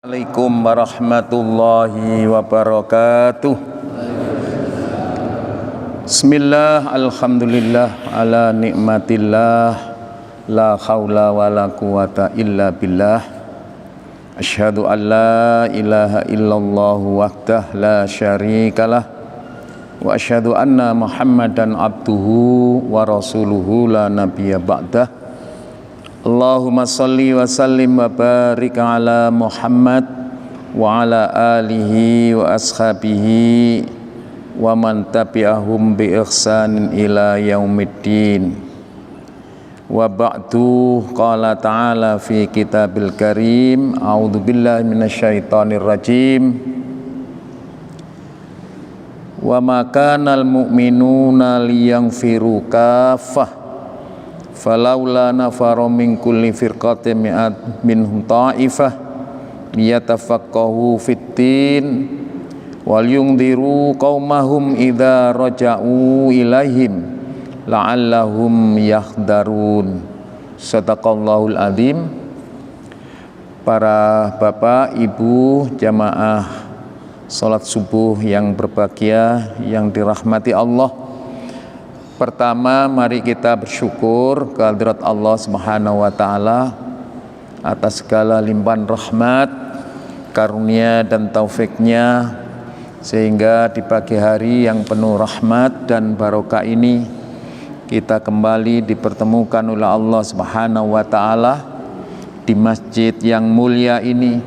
Assalamualaikum warahmatullahi wabarakatuh. Bismillah, alhamdulillah, ala nikmatillah, la haula wa la quwata illa billah. Asyhadu an la ilaha illallah wahdah la syarikalah, wa asyhadu anna Muhammadan abduhu wa rasuluhu la nabiyya ba'dah. Allahumma salli wa sallim wa barik ala Muhammad wa ala alihi wa ashabihi wa man tabi'ahum bi ihsanin ila yaumiddin. Wa ba'du, qala ta'ala fi kitabil karim, a'udzu billahi minasyaitonir rajim. Wa ma kanal mu'minuna liyanfiru kaffah falaula nafara min kulli firqatin minhum ta'ifah liyatafaqahu fid-din wal yundiru qaumahum idza raja'u ilaihim la'allahum yahdharun. Shadaqallahul adzim. Para bapak, ibu, jamaah salat subuh yang berbahagia, yang dirahmati Allah. Pertama, mari kita bersyukur kehadirat Allah Subhanahu wa taala atas segala limpahan rahmat, karunia dan taufiknya, sehingga di pagi hari yang penuh rahmat dan barokah ini kita kembali dipertemukan oleh Allah Subhanahu wa taala di masjid yang mulia ini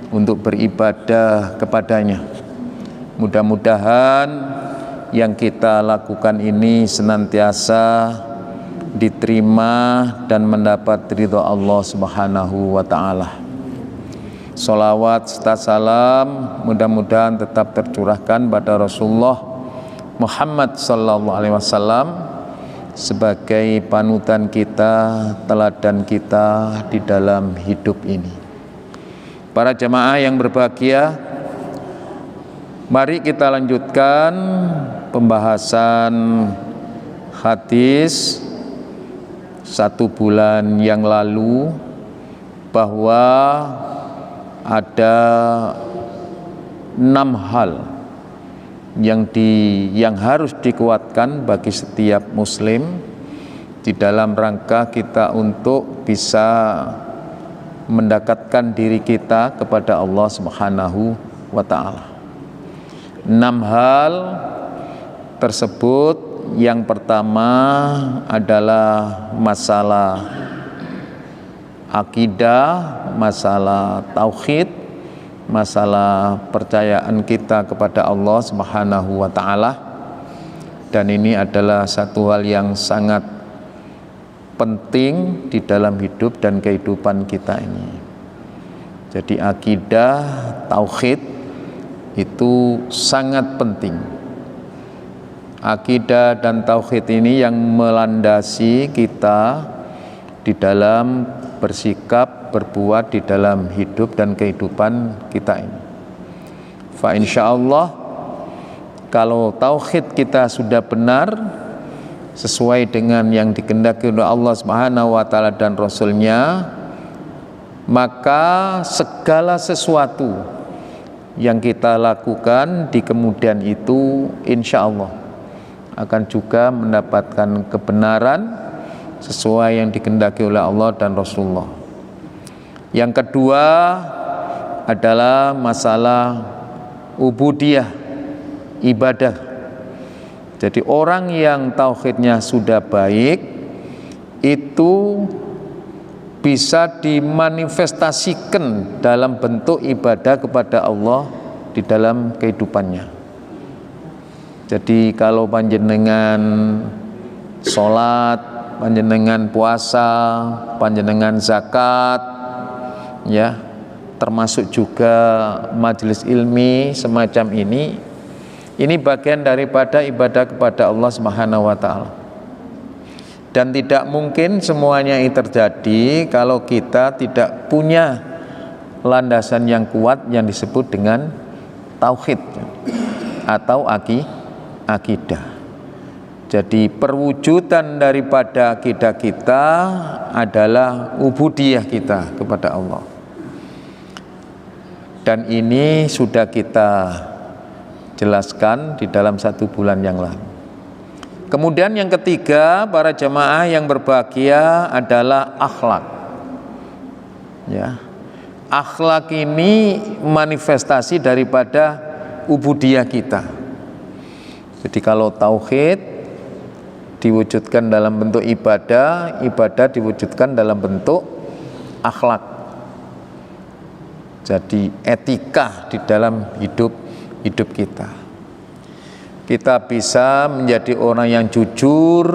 untuk beribadah kepadanya. Mudah-mudahan yang kita lakukan ini senantiasa diterima dan mendapat ridho Allah Subhanahu wa ta'ala. Sholawat serta salam mudah-mudahan tetap tercurahkan pada Rasulullah Muhammad sallallahu alaihi wasallam sebagai panutan kita, teladan kita di dalam hidup ini. Para jamaah yang berbahagia, mari kita lanjutkan pembahasan hadis 1 bulan yang lalu, bahwa ada 6 hal yang harus dikuatkan bagi setiap muslim di dalam rangka kita untuk bisa mendekatkan diri kita kepada Allah Subhanahu wa ta'ala. 6 hal tersebut, yang pertama adalah masalah akidah, masalah tauhid, masalah percayaan kita kepada Allah Subhanahu wa ta'ala. Dan ini adalah satu hal yang sangat penting di dalam hidup dan kehidupan kita ini. Jadi akidah, tauhid itu sangat penting. Akidah dan tauhid ini yang melandasi kita di dalam bersikap, berbuat di dalam hidup dan kehidupan kita ini. Fa insyaallah, kalau tauhid kita sudah benar sesuai dengan yang dikehendaki oleh Allah Subhanahu wa taala dan Rasulnya, maka segala sesuatu yang kita lakukan di kemudian itu insya Allah akan juga mendapatkan kebenaran sesuai yang dikehendaki oleh Allah dan Rasulullah. Yang kedua adalah masalah ubudiyah, ibadah. Jadi orang yang tauhidnya sudah baik itu bisa dimanifestasikan dalam bentuk ibadah kepada Allah di dalam kehidupannya. Jadi kalau panjenengan sholat, panjenengan puasa, panjenengan zakat, ya, termasuk juga majelis ilmi semacam ini bagian daripada ibadah kepada Allah Subhanahu wa ta'ala. Dan tidak mungkin semuanya ini terjadi kalau kita tidak punya landasan yang kuat yang disebut dengan tauhid atau akidah. Jadi perwujudan daripada akidah kita adalah ubudiyah kita kepada Allah. Dan ini sudah kita jelaskan di dalam 1 bulan yang lalu. Kemudian yang ketiga, para jamaah yang berbahagia adalah akhlak. Ya. Akhlak ini manifestasi daripada ubudiyah kita. Jadi kalau tauhid diwujudkan dalam bentuk ibadah, ibadah diwujudkan dalam bentuk akhlak. Jadi etika di dalam hidup kita. Kita bisa menjadi orang yang jujur,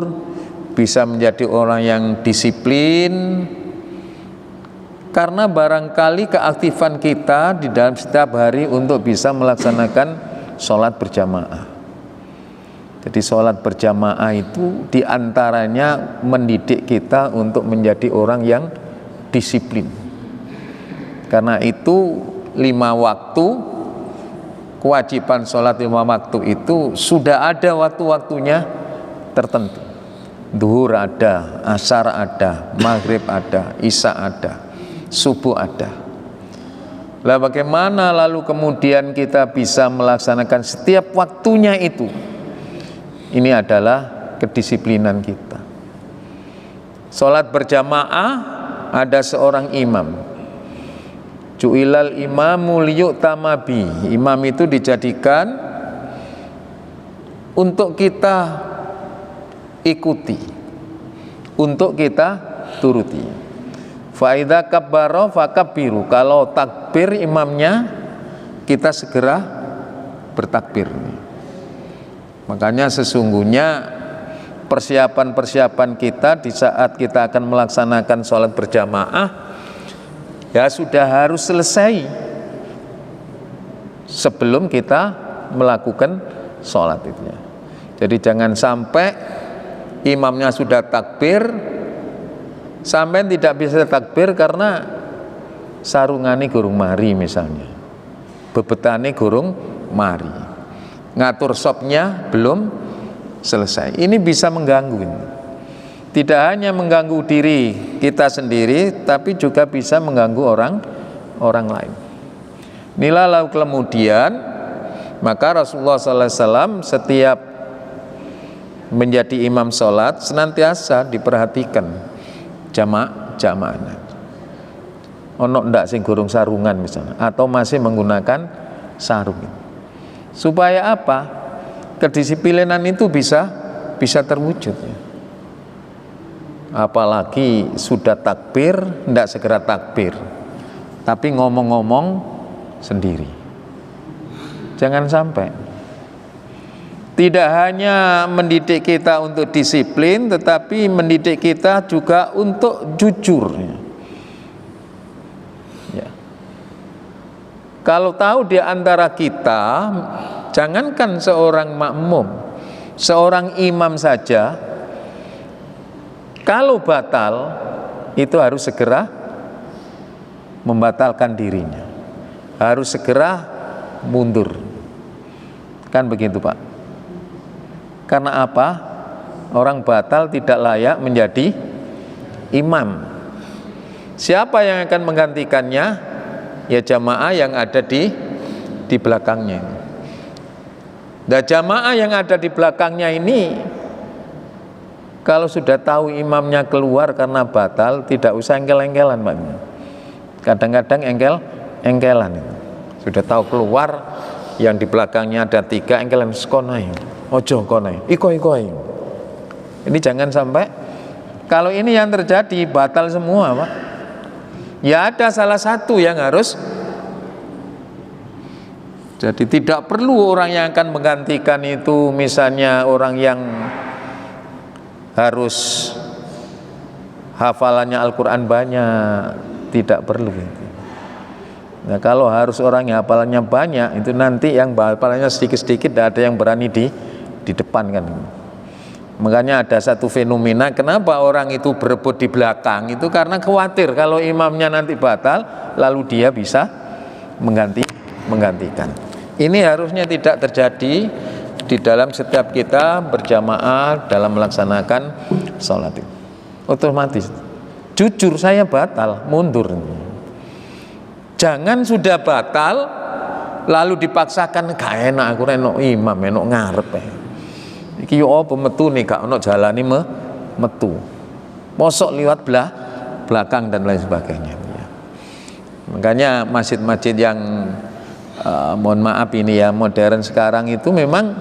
bisa menjadi orang yang disiplin, karena barangkali keaktifan kita di dalam setiap hari untuk bisa melaksanakan sholat berjamaah. Jadi sholat berjamaah itu diantaranya mendidik kita untuk menjadi orang yang disiplin. Karena itu 5 waktu, kewajiban sholat 5 waktu itu sudah ada waktu-waktunya tertentu. Duhur ada, asar ada, maghrib ada, isya ada, subuh ada. Lah bagaimana lalu kemudian kita bisa melaksanakan setiap waktunya itu? Ini adalah kedisiplinan kita. Sholat berjamaah ada seorang imam. Ju'ilal imamu liyu'tama bi. Imam itu dijadikan untuk kita ikuti, untuk kita turuti. Fa idza kabbara fakabbiru. Kalau takbir imamnya, kita segera bertakbir. Makanya sesungguhnya persiapan-persiapan kita di saat kita akan melaksanakan sholat berjamaah ya sudah harus selesai sebelum kita melakukan sholat itu. Jadi jangan sampai imamnya sudah takbir sampai tidak bisa takbir karena sarungane gurung mari misalnya, bebetane gurung mari, ngatur sopnya belum selesai. Ini bisa mengganggu. Tidak hanya mengganggu diri kita sendiri, tapi juga bisa mengganggu orang lain. Inilah lalu kemudian maka Rasulullah SAW setiap menjadi imam sholat senantiasa diperhatikan jamaah. Ono ndak sing gurung sarungan misalnya, atau masih menggunakan sarung. Supaya apa? Kedisiplinan itu bisa terwujud. Ya. Apalagi sudah takbir, tidak segera takbir, tapi ngomong-ngomong sendiri. Jangan sampai. Tidak hanya mendidik kita untuk disiplin, tetapi mendidik kita juga untuk jujur. Ya. Kalau tahu di antara kita, jangankan seorang makmum, seorang imam saja, kalau batal, itu harus segera membatalkan dirinya. Harus segera mundur. Kan begitu Pak? Karena apa? Orang batal tidak layak menjadi imam. Siapa yang akan menggantikannya? Ya jamaah yang ada di belakangnya. Dan jamaah yang ada di belakangnya ini, kalau sudah tahu imamnya keluar karena batal, tidak usah engkel-engkelan Pak. Kadang-kadang engkelan itu. Sudah tahu keluar, yang di belakangnya ada 3 engkelan sekonai. Ojo konai, iko-ikoi. Ini jangan sampai. Kalau ini yang terjadi batal semua Pak. Ya ada salah satu yang harus. Jadi tidak perlu orang yang akan menggantikan itu misalnya orang yang harus hafalannya Al-Quran banyak, tidak perlu. Nah kalau harus orang yang hafalannya banyak, itu nanti yang hafalannya sedikit-sedikit tidak ada yang berani di depan kan. Makanya ada satu fenomena, kenapa orang itu berebut di belakang, itu karena khawatir kalau imamnya nanti batal, lalu dia bisa menggantikan. Ini harusnya tidak terjadi di dalam setiap kita berjamaah dalam melaksanakan sholat itu. Otomatis jujur saya batal, mundur. Jangan sudah batal lalu dipaksakan gak enak aku renok imam enok ngarep iki yo apa metu nih gak ono jalani metu mosok liwat belakang dan lain sebagainya ya. Makanya masjid-masjid yang mohon maaf ini ya modern sekarang itu memang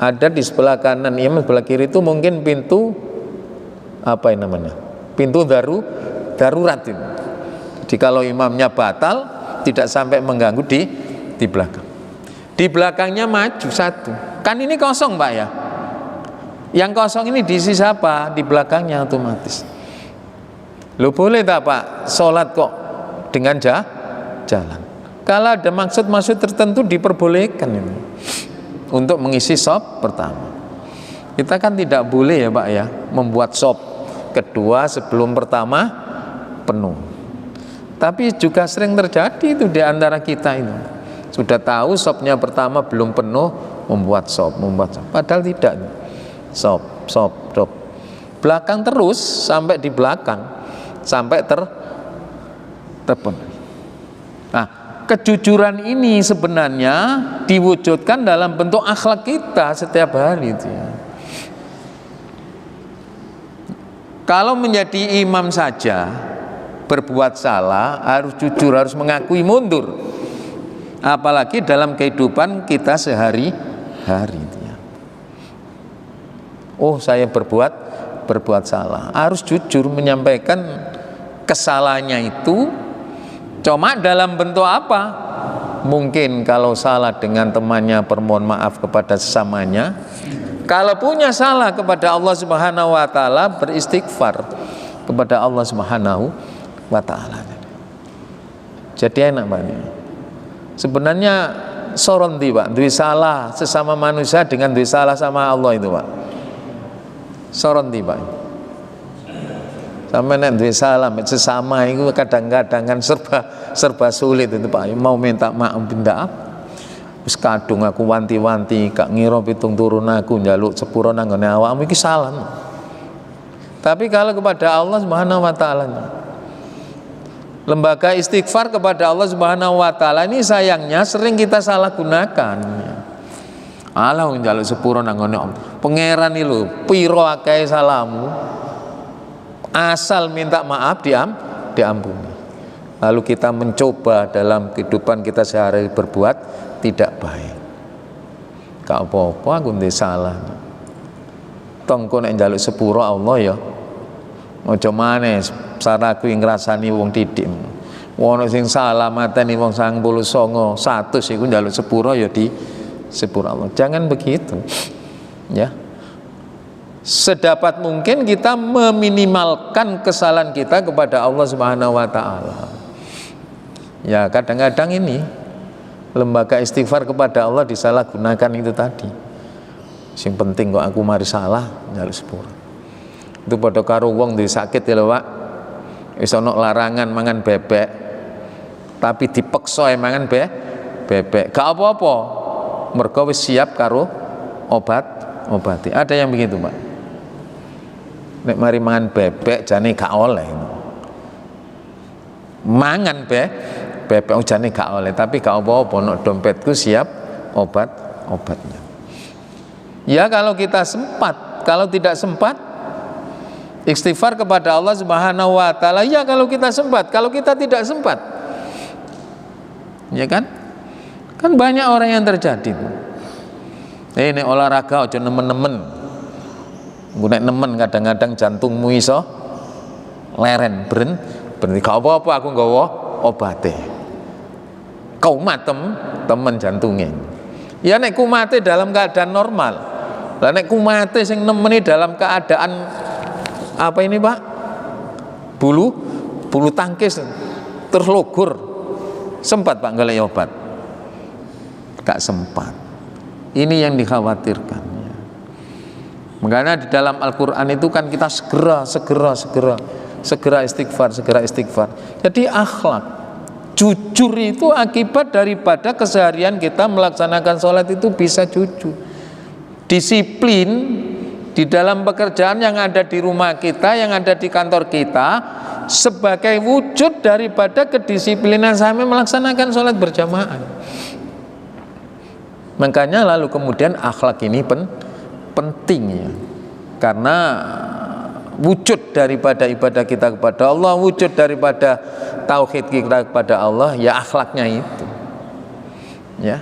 ada di sebelah kanan imam, sebelah kiri itu mungkin pintu apa yang namanya pintu darurat itu. Jadi kalau imamnya batal tidak sampai mengganggu di belakang. Di belakangnya maju satu. Kan ini kosong Pak ya. Yang kosong ini diisi siapa? Di belakangnya otomatis. Lo boleh tak Pak sholat kok dengan jalan? Kalau ada maksud-maksud tertentu diperbolehkan ini untuk mengisi shop pertama. Kita kan tidak boleh ya Pak ya membuat shop kedua sebelum pertama penuh. Tapi juga sering terjadi itu di antara kita itu. Sudah tahu shopnya pertama belum penuh membuat shop. Padahal tidak. Shop. Belakang terus sampai di belakang sampai terpenuhi. Nah, kejujuran ini sebenarnya diwujudkan dalam bentuk akhlak kita setiap hari itu ya. Kalau menjadi imam saja berbuat salah harus jujur, harus mengakui mundur. Apalagi dalam kehidupan kita sehari-hari itu ya. Oh, saya berbuat salah. Harus jujur menyampaikan kesalahannya itu. Cuma dalam bentuk apa? Mungkin kalau salah dengan temannya permohon maaf kepada sesamanya. Kalau punya salah kepada Allah Subhanahu wa taala beristighfar kepada Allah Subhanahu wa taala. Jadi enak Pak. Sebenarnya soronti Pak, duwe salah sesama manusia dengan duwe salah sama Allah itu Pak. Soronti Pak. Sampai nek duwe salah sesama itu kadang-kadang kan serba sulit itu Pak. Mau minta maaf pindah apa? Wis kadung aku wanti-wanti gak ngira pitung turun aku njaluk sepuro nang ngene awakmu iki salah. Tapi kalau kepada Allah Subhanahu wa taala, lembaga istighfar kepada Allah Subhanahu wa taala ini sayangnya sering kita salah gunakan. Allah njaluk sepuro nang ngene pangeran iki lho, pira akeh salahmu. Asal minta maaf diampuni. Lalu kita mencoba dalam kehidupan kita sehari berbuat tidak baik. Gak apa-apa aku ndek salah. Tongko nek njaluk sepuro Allah ya. Aja maneh saraku ngrasani wong didik. Ono sing salah mateni wong 99 100 iku njaluk sepuro ya di sepuro Allah. Jangan begitu. Ya. Sedapat mungkin kita meminimalkan kesalahan kita kepada Allah Subhanahu wa taala. Ya, kadang-kadang ini lembaga istighfar kepada Allah disalahgunakan itu tadi. Sing penting kok aku mari salah njaluk sepuro. Itu padha karo wong duwe sakit ya lho Pak. Wis ana larangan mangan bebek. Tapi dipeksa mangan bebek. Gak apa-apa. Mergo wis siap karo obati. Ada yang begitu, Pak. Nek mari mangan bebek jane gak oleh. Mangan bebek jane gak oleh, tapi gak apa-apa nek dompetku siap obatnya. Ya kalau kita sempat, kalau tidak sempat istighfar kepada Allah Subhanahu wa taala, ya kalau kita sempat, kalau kita tidak sempat. Ya kan? Kan banyak orang yang terjadi. Ini olahraga aja nemen-nemen. Nek nemen kadang-kadang jantungmu iso leren berhenti. Gak apa-apa aku nggawa obate. Kau temen jantungnya. Ya nek kumate dalam keadaan normal. Lah nek kumate sing nemeni dalam keadaan apa ini Pak? Bulu tangkis terlogur. Sempat Pak golek obat? Gak sempat. Ini yang dikhawatirkan. Makanya di dalam Al-Quran itu kan kita segera istighfar. Jadi akhlak jujur itu akibat daripada keseharian kita melaksanakan sholat itu bisa jujur. Disiplin di dalam pekerjaan yang ada di rumah kita, yang ada di kantor kita, sebagai wujud daripada kedisiplinan sampai melaksanakan sholat berjamaah. Makanya lalu kemudian akhlak ini penting ya, karena wujud daripada ibadah kita kepada Allah, wujud daripada tauhid kita kepada Allah ya akhlaknya itu ya.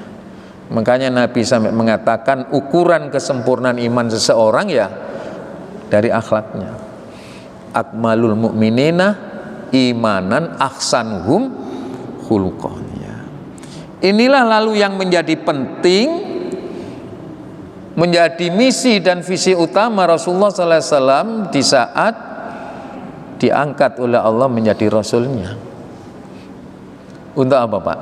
Makanya Nabi sampai mengatakan ukuran kesempurnaan iman seseorang ya dari akhlaknya. Akmalul mu'minina imanan ahsanuhum khuluqan ya. Inilah lalu yang menjadi penting, menjadi misi dan visi utama Rasulullah SAW di saat diangkat oleh Allah menjadi Rasulnya. Untuk apa Pak?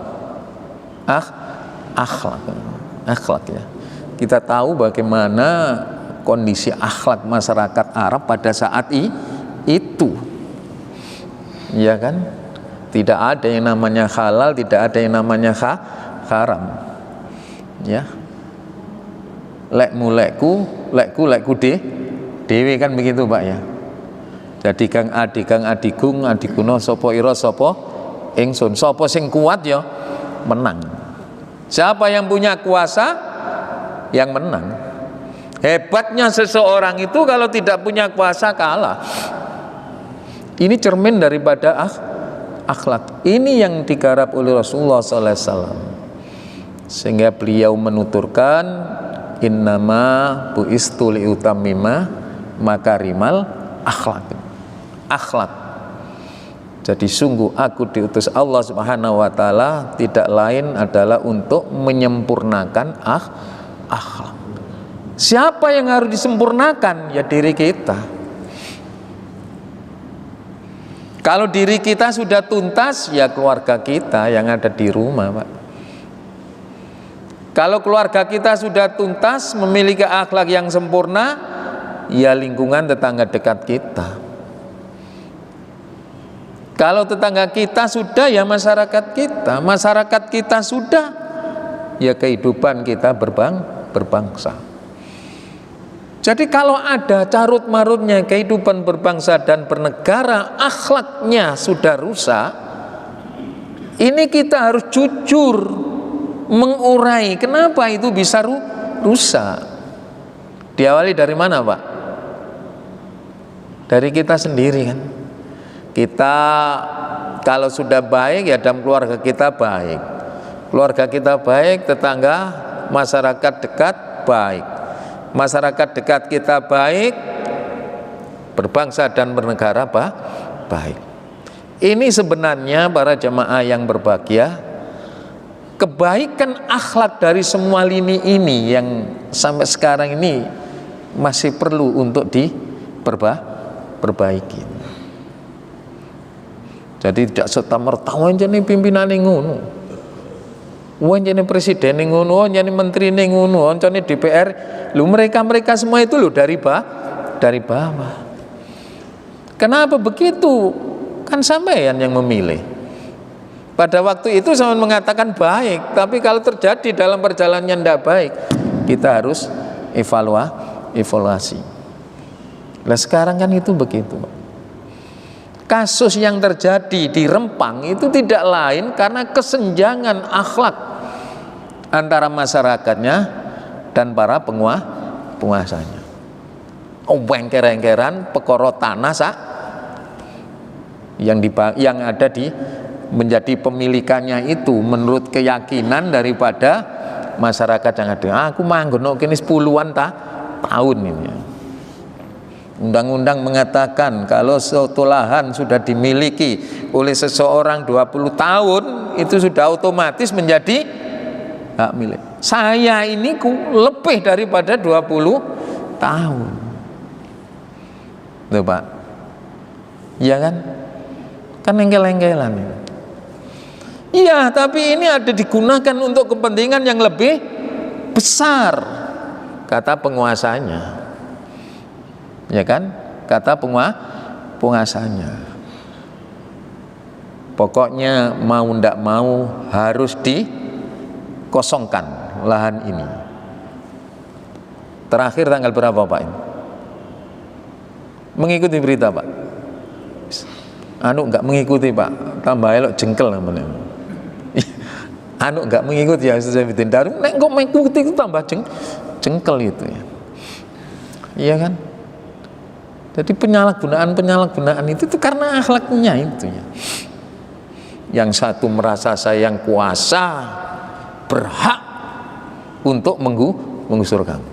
Akhlak ya. Kita tahu bagaimana kondisi akhlak masyarakat Arab pada saat itu, ya kan? Tidak ada yang namanya halal, tidak ada yang namanya haram, ya. Lekku dewe kan begitu Pak ya. Jadi kang adigung adiguno sopo ira sopo ingsun, sopo sing kuat ya menang. Siapa yang punya kuasa yang menang. Hebatnya seseorang itu kalau tidak punya kuasa kalah. Ini cermin daripada akhlak. Ini yang digarap oleh Rasulullah SAW. Sehingga beliau menuturkan innama buistu liutammima makarimal akhlak. Jadi sungguh aku diutus Allah Subhanahu wa taala tidak lain adalah untuk menyempurnakan akhlak. Siapa yang harus disempurnakan? Ya diri kita. Kalau diri kita sudah tuntas, ya keluarga kita yang ada di rumah, Pak. Kalau keluarga kita sudah tuntas, memiliki akhlak yang sempurna, ya lingkungan tetangga dekat kita. Kalau tetangga kita sudah, ya masyarakat kita sudah, ya kehidupan kita berbangsa. Jadi kalau ada carut marutnya kehidupan berbangsa dan bernegara, akhlaknya sudah rusak, ini kita harus jujur mengurai kenapa itu bisa rusak. Diawali dari mana Pak? Dari kita sendiri kan. Kita kalau sudah baik ya dalam keluarga kita baik, keluarga kita baik, tetangga, masyarakat dekat baik, masyarakat dekat kita baik, berbangsa dan bernegara baik. Ini sebenarnya para jemaah yang berbahagia, kebaikan akhlak dari semua lini ini yang sampai sekarang ini masih perlu untuk diperbaiki. Jadi tidak serta-merta wanjane pimpinan ngono, wanjane presiden ngono, wanjane menteri ngono, wanjane DPR. Lu mereka semua itu lo dari bawah. Kenapa begitu? Kan sampean yang memilih. Pada waktu itu saya mengatakan baik, tapi kalau terjadi dalam perjalanan tidak baik, kita harus evaluasi. Nah sekarang kan itu begitu. Kasus yang terjadi di Rempang itu tidak lain karena kesenjangan akhlak antara masyarakatnya dan para penguasanya. Engker-engkeran pekoro tanah yang ada di menjadi pemilikannya itu menurut keyakinan daripada masyarakat yang ada. Aku manggono kini 10-an tahun ini. Undang-undang mengatakan kalau suatu lahan sudah dimiliki oleh seseorang 20 tahun itu sudah otomatis menjadi hak milik. Saya ini lebih daripada 20 tahun. Tuh Pak. Iya kan? Kan engkel-engkelan ini. Iya, tapi ini ada digunakan untuk kepentingan yang lebih besar, kata penguasanya. Ya kan? Kata penguasanya. Pokoknya mau ndak mau harus dikosongkan lahan ini. Terakhir tanggal berapa Pak ini? Mengikuti berita Pak? anu nggak mengikuti Pak, tambah elok jengkel namanya. Anu nggak mengikuti ya Ustaz Saifuddin Darwin, nek kok mengikuti itu tambah jengkel itu ya. Iya kan? Jadi penyalahgunaan itu tuh karena akhlaknya itu ya. Yang satu merasa saya yang kuasa, berhak untuk menggusur kamu.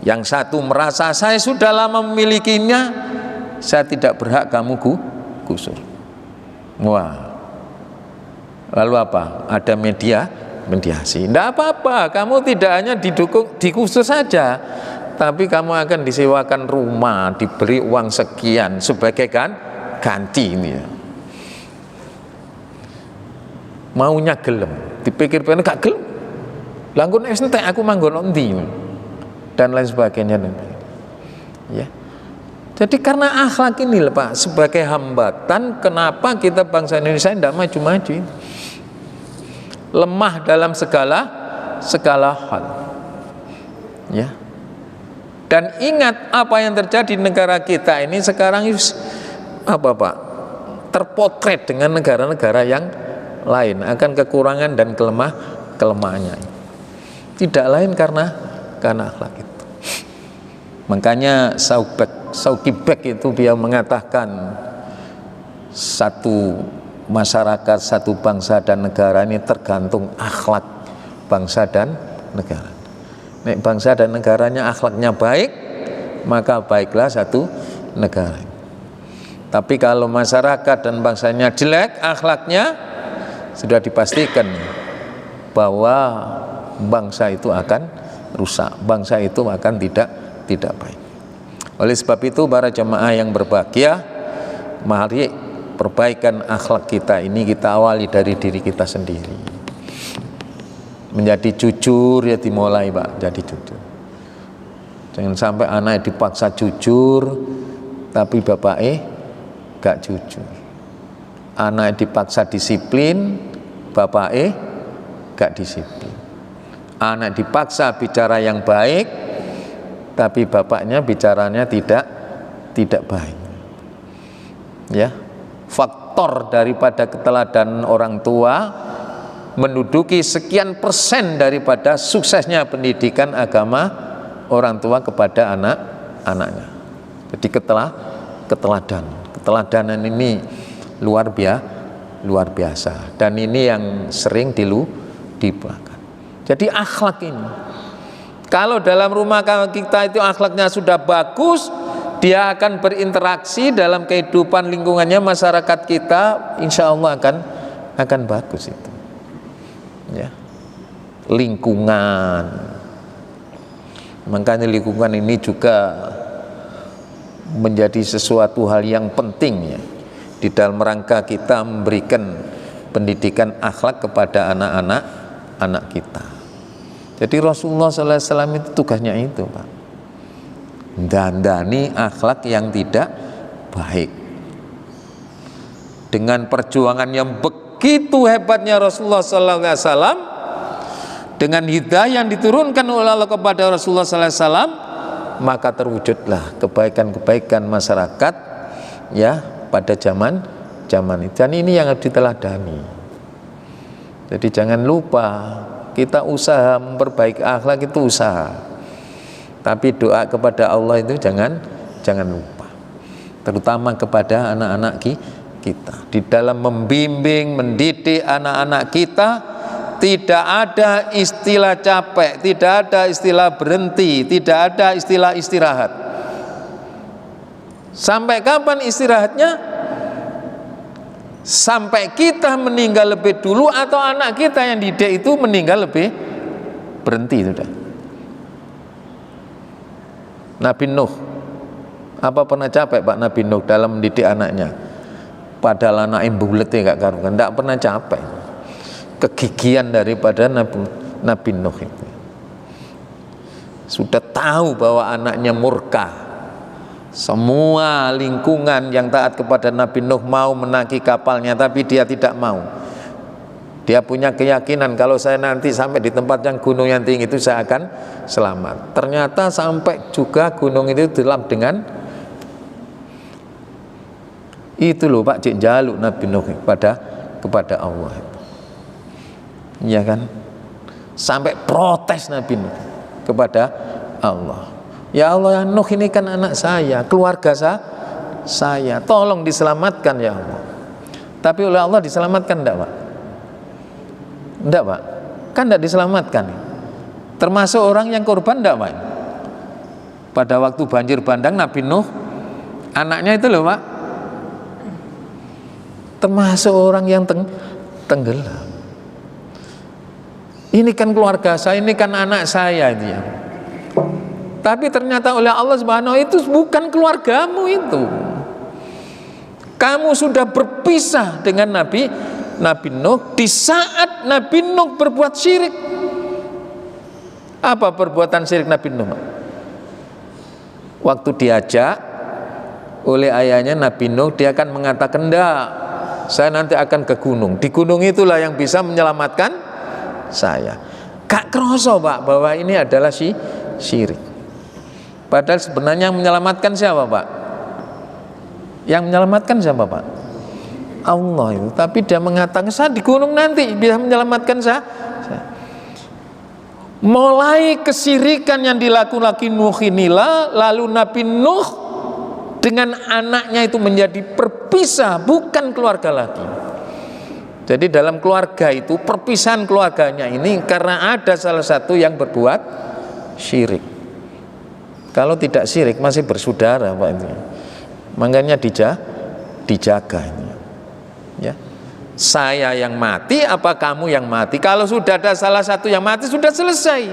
Yang satu merasa saya sudah lama memilikinya, saya tidak berhak kamu gusur. Wah. Lalu apa? Ada mediasi. Tidak apa-apa, kamu tidak hanya digusur saja, tapi kamu akan disewakan rumah, diberi uang sekian sebagai ganti ini ya. Maunya gelem, dipikir-pikir gak gelem. Langkun entek aku manggon endi dan lain sebagainya ya. Jadi karena akhlak ini Pak sebagai hambatan kenapa kita bangsa Indonesia tidak maju-maju, lemah dalam segala hal ya. Dan ingat apa yang terjadi di negara kita ini sekarang apa Pak, terpotret dengan negara-negara yang lain akan kekurangan dan kelemahannya. Tidak lain karena akhlak itu. Makanya Sauki Bek itu dia mengatakan satu masyarakat, satu bangsa dan negara ini tergantung akhlak bangsa dan negara. Nek bangsa dan negaranya akhlaknya baik, maka baiklah satu negara. Tapi kalau masyarakat dan bangsanya jelek akhlaknya, sudah dipastikan bahwa bangsa itu akan rusak, bangsa itu akan tidak baik. Oleh sebab itu para jemaah yang berbahagia, mari perbaikan akhlak kita ini kita awali dari diri kita sendiri. Menjadi jujur ya dimulai Pak, jadi jujur. Jangan sampai anak dipaksa jujur tapi bapaknya gak jujur. Anak dipaksa disiplin, bapaknya gak disiplin. Anak dipaksa bicara yang baik, tapi bapaknya bicaranya tidak baik. Ya, faktor daripada keteladanan orang tua menduduki sekian persen daripada suksesnya pendidikan agama orang tua kepada anak-anaknya. Jadi keteladanan ini luar biasa dan ini yang sering dilupakan. Jadi akhlak ini, kalau dalam rumah kita itu akhlaknya sudah bagus, dia akan berinteraksi dalam kehidupan lingkungannya, masyarakat kita insya Allah akan bagus itu ya. Lingkungan, makanya lingkungan ini juga menjadi sesuatu hal yang penting ya, di dalam rangka kita memberikan pendidikan akhlak kepada anak-anak kita. Jadi Rasulullah SAW itu tugasnya itu Pak, dandani akhlak yang tidak baik. Dengan perjuangan yang begitu hebatnya Rasulullah SAW, dengan hidayah yang diturunkan oleh Allah kepada Rasulullah SAW, maka terwujudlah kebaikan-kebaikan masyarakat ya pada zaman itu. Dan ini yang harus diteladani. Jadi jangan lupa kita usaha memperbaiki akhlak itu usaha. Tapi doa kepada Allah itu jangan lupa. Terutama kepada anak-anak kita. Di dalam membimbing, mendidik anak-anak kita, tidak ada istilah capek, tidak ada istilah berhenti, tidak ada istilah istirahat. Sampai kapan istirahatnya? Sampai kita meninggal lebih dulu atau anak kita yang didik itu meninggal lebih berhenti sudah. Nabi Nuh, apa pernah capek Pak Nabi Nuh dalam mendidik anaknya? Padahal anaknya buletnya gak karuan, tidak pernah capek. Kegigihan daripada Nabi Nuh itu. Sudah tahu bahwa anaknya murka. Semua lingkungan yang taat kepada Nabi Nuh mau menaiki kapalnya, tapi dia tidak mau. Dia punya keyakinan kalau saya nanti sampai di tempat yang gunung yang tinggi itu saya akan selamat. Ternyata sampai juga gunung itu dalam dengan Itu loh Pak, cek jaluk Nabi Nuh kepada Allah. Iya kan? Sampai protes Nabi Nuh kepada Allah. Ya Allah, Nuh ini kan anak saya, keluarga saya, tolong diselamatkan ya Allah. Tapi oleh Allah diselamatkan enggak Pak? Enggak Pak? Kan enggak diselamatkan. Termasuk orang yang korban enggak Pak? Pada waktu banjir bandang Nabi Nuh, anaknya itu loh Pak, termasuk orang yang tenggelam. Ini kan keluarga saya, ini kan anak saya itu ya. Tapi ternyata oleh Allah Subhanahu itu bukan keluargamu itu. Kamu sudah berpisah dengan Nabi Nuh di saat Nabi Nuh berbuat syirik. Apa perbuatan syirik Nabi Nuh? Waktu diajak oleh ayahnya Nabi Nuh, dia akan mengatakan, "Enggak, saya nanti akan ke gunung. Di gunung itulah yang bisa menyelamatkan saya." Gak kroso Pak bahwa ini adalah syirik. Padahal sebenarnya yang menyelamatkan siapa Pak? Yang menyelamatkan siapa Pak? Allah itu. Tapi dia mengatakan, saya di gunung nanti bisa menyelamatkan saya. Mulai kesyirikan yang dilakukan Nuh inilah, lalu Nabi Nuh dengan anaknya itu menjadi berpisah, bukan keluarga lagi. Jadi dalam keluarga itu, perpisahan keluarganya ini karena ada salah satu yang berbuat syirik. Kalau tidak syirik masih bersaudara Pak itu. Makanya dijaga ini. Ya. Saya yang mati apa kamu yang mati? Kalau sudah ada salah satu yang mati sudah selesai.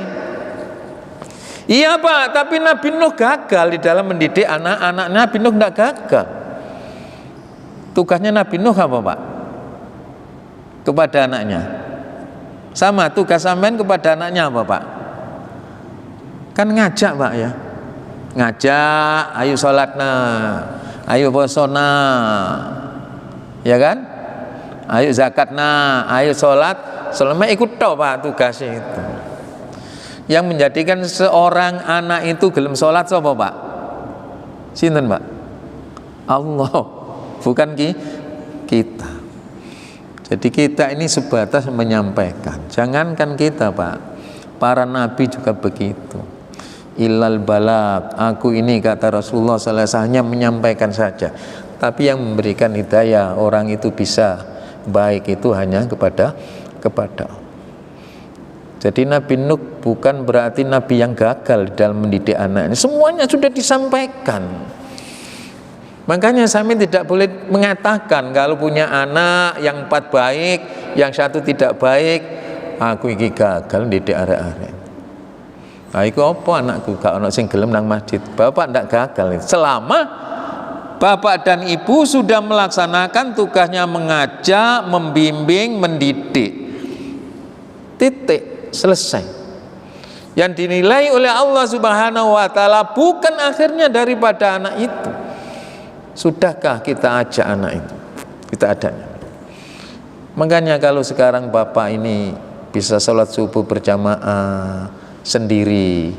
Iya Pak, tapi Nabi Nuh gagal di dalam mendidik anak-anak. Nabi Nuh tidak gagal. Tugasnya Nabi Nuh apa Pak? Kepada anaknya. Sama tugas sampean kepada anaknya apa Pak? Kan ngajak Pak ya. Ngajak, ayo sholatna, ayo posona, ya kan? Ayo zakatna, ayo sholat. Selama ikut toh Pak tugasnya itu. Yang menjadikan seorang anak itu gelem sholat siapa Pak? Sinten Pak? Allah, bukan kita. Jadi kita ini sebatas menyampaikan. Jangankan kita Pak, para nabi juga begitu. Ilal balak, aku ini kata Rasulullah sallallahu alaihi wasallam hanya menyampaikan saja. Tapi yang memberikan hidayah orang itu bisa baik itu hanya kepada Allah. Jadi Nabi Nuh bukan berarti Nabi yang gagal dalam mendidik anaknya. Semuanya sudah disampaikan. Makanya kami tidak boleh mengatakan kalau punya anak yang 4 baik, yang 1 tidak baik, aku iki gagal mendidik arek-arek. Nah, itu apa anakku gak ono sing gelem nang masjid. Bapak ndak gagal. Selama bapak dan ibu sudah melaksanakan tugasnya mengajak, membimbing, mendidik. Titik, selesai. Yang dinilai oleh Allah Subhanahu wa taala bukan akhirnya daripada anak itu. Sudahkah kita ajak anak itu? Kita adanya. Makanya kalau sekarang bapak ini bisa sholat subuh berjamaah sendiri,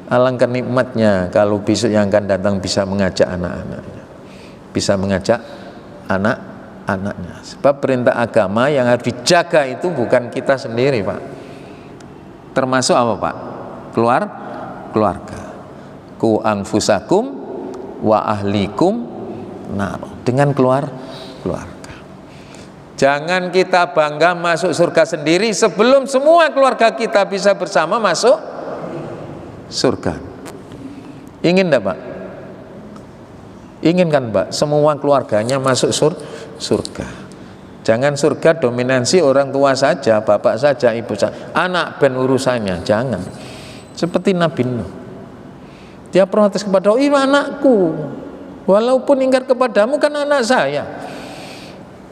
alangkah nikmatnya kalau besok yang akan datang bisa mengajak anak-anaknya, bisa mengajak anak-anaknya. Sebab perintah agama yang harus dijaga itu bukan kita sendiri Pak, termasuk apa Pak? Keluarga. Ku anfusakum wa ahlikum nar, dengan keluarga. Jangan kita bangga masuk surga sendiri sebelum semua keluarga kita bisa bersama masuk surga. Ingin enggak Pak? Ingin kan Pak? Semua keluarganya masuk surga. Jangan surga dominasi orang tua saja, bapak saja, ibu saja, anak ben urusannya. Jangan. Seperti Nabi Nuh, dia protes kepada Allah, anakku, walaupun ingkar kepadamu kan anak saya.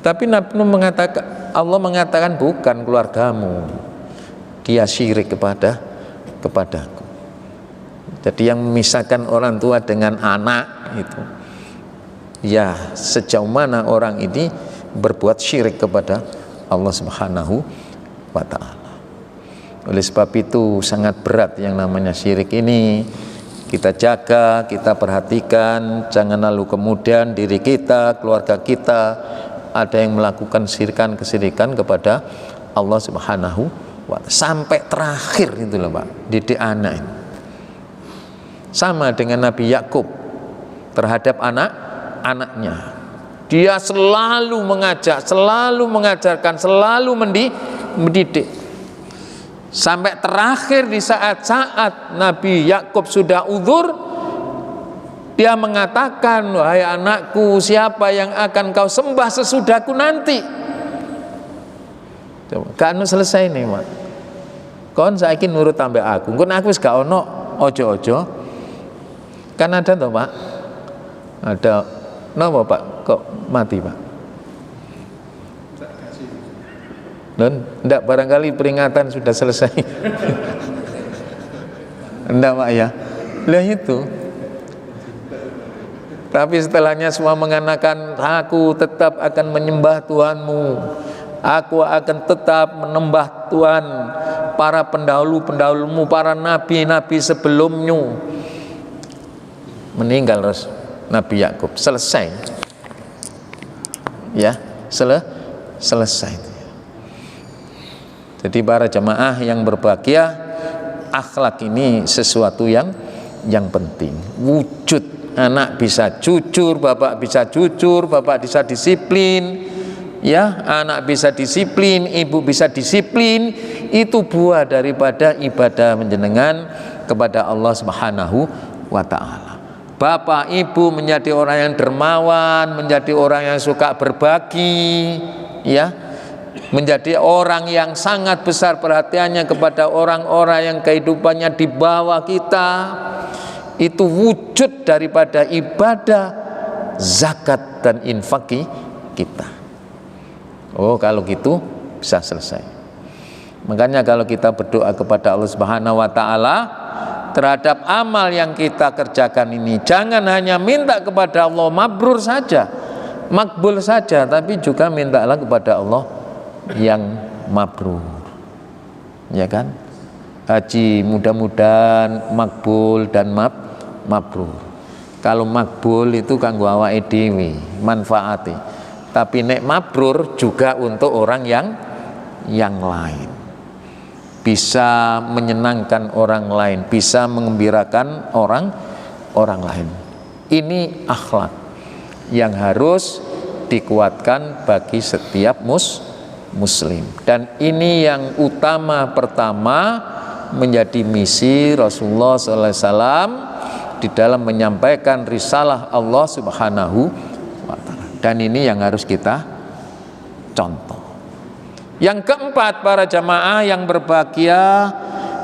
Tapi Nabi Nuh mengatakan, Allah mengatakan bukan keluargamu, dia syirik kepadaku. Jadi yang memisahkan orang tua dengan anak itu, ya sejauh mana orang ini berbuat syirik kepada Allah Subhanahu wa ta'ala. Oleh sebab itu sangat berat yang namanya syirik ini. kita jaga, kita perhatikan, jangan lalu kemudian diri kita, keluarga kita ada yang melakukan kesirikan kepada Allah Subhanahu wa ta'ala. Sampai terakhir itu loh Pak, didik anak ini. Sama dengan Nabi Yakub terhadap anak-anaknya. Dia selalu mengajak, selalu mengajarkan, selalu mendidik. Sampai terakhir di saat-saat Nabi Yakub sudah uzur, dia mengatakan, wahai anakku, siapa yang akan kau sembah sesudahku nanti? Kan selesai nih Mak. Kon saiki nurut tambah aku. Kon aku wis gak ono ojo-ojo. Kan ada toh Pak? Ada. Napa Pak? Kok mati Pak? Dan enggak, barangkali peringatan sudah selesai. Enggak Pak ya? Lah itu. Tapi setelahnya semua mengatakan, aku tetap akan menyembah Tuhanmu. Aku akan tetap menyembah Tuhan para pendahulu-pendahulumu, para nabi-nabi sebelummu. Meninggal Nabi Yakub. Selesai. Ya, selesai. Jadi para jamaah yang berbahagia, akhlak ini sesuatu yang penting. Wujud anak bisa jujur, bapak bisa jujur, bapak bisa disiplin, ya, anak bisa disiplin, ibu bisa disiplin. Itu buah daripada ibadah menjenengan kepada Allah Subhanahu wa ta'ala. Bapak ibu menjadi orang yang dermawan, menjadi orang yang suka berbagi, ya, menjadi orang yang sangat besar perhatiannya kepada orang-orang yang kehidupannya di bawah kita. Itu wujud daripada ibadah zakat dan infak kita. Oh, kalau gitu bisa selesai. Makanya kalau kita berdoa kepada Allah Subhanahu wa ta'ala terhadap amal yang kita kerjakan ini, jangan hanya minta kepada Allah mabrur saja, makbul saja, tapi juga mintalah kepada Allah yang mabrur, ya kan? Haji mudah-mudahan makbul dan mabrur. Kalau makbul itu kanggo awake dhewe manfaate, tapi nek mabrur juga untuk orang yang lain, bisa menyenangkan orang lain, bisa mengembirakan orang lain. Ini akhlak yang harus dikuatkan bagi setiap muslim, dan ini yang utama pertama menjadi misi Rasulullah SAW di dalam menyampaikan risalah Allah Subhanahu wa ta'ala. Dan ini yang harus kita contoh. Yang keempat, para jamaah yang berbahagia,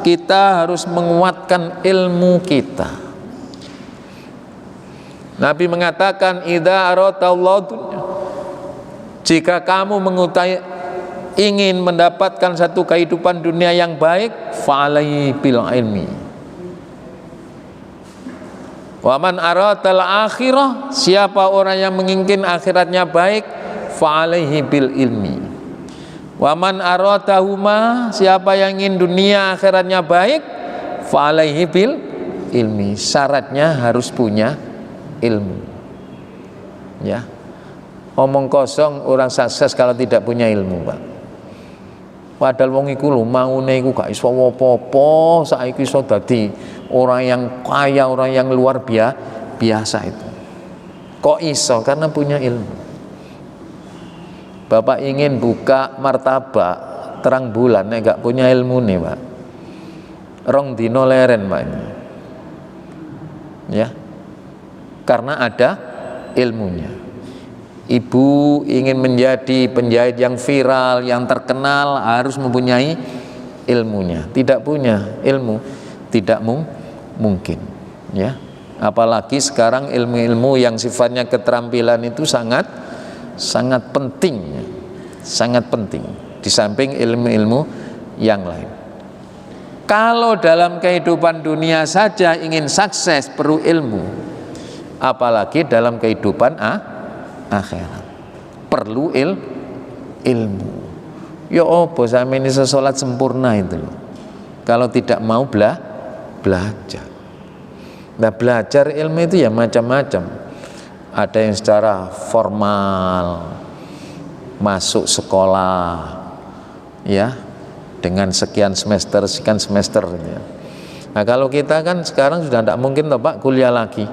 kita harus menguatkan ilmu kita. Nabi mengatakan, idza aratallahu dunya, jika kamu ingin mendapatkan satu kehidupan dunia yang baik, fa'alaihi bil ilmi. Wa man aratal akhirah, siapa orang yang menginginkan akhiratnya baik, fa'alaihi bil ilmi. Wa man aradahuma, siapa yang ingin dunia akhiratnya baik, fa'alaihi bil ilmi. Syaratnya harus punya ilmu. Ya. Omong kosong orang sukses kalau tidak punya ilmu, Pak. Padahal wong iku lho maune iku gak iso apa-apa, saiki iso dadi orang yang kaya, orang yang luar biasa itu. Kok iso? Karena punya ilmu. Bapak ingin buka martabak terang bulan, nek gak punya ilmu nih Pak, rong dino leren Pak ini. Ya, karena ada ilmunya. Ibu ingin menjadi penjahit yang viral, yang terkenal, harus mempunyai ilmunya. Tidak punya ilmu, tidak mungkin. Ya, apalagi sekarang ilmu-ilmu yang sifatnya keterampilan itu sangat penting, sangat penting di samping ilmu-ilmu yang lain. Kalau dalam kehidupan dunia saja ingin sukses perlu ilmu, apalagi dalam kehidupan akhirat perlu ilmu. Ya opo sampeyan iso salat sempurna itu loh, kalau tidak mau belajar. Nah, belajar ilmu itu ya macam-macam. Ada yang secara formal, masuk sekolah, ya, dengan sekian semester ya. Nah, kalau kita kan sekarang sudah tidak mungkin toh Pak kuliah lagi.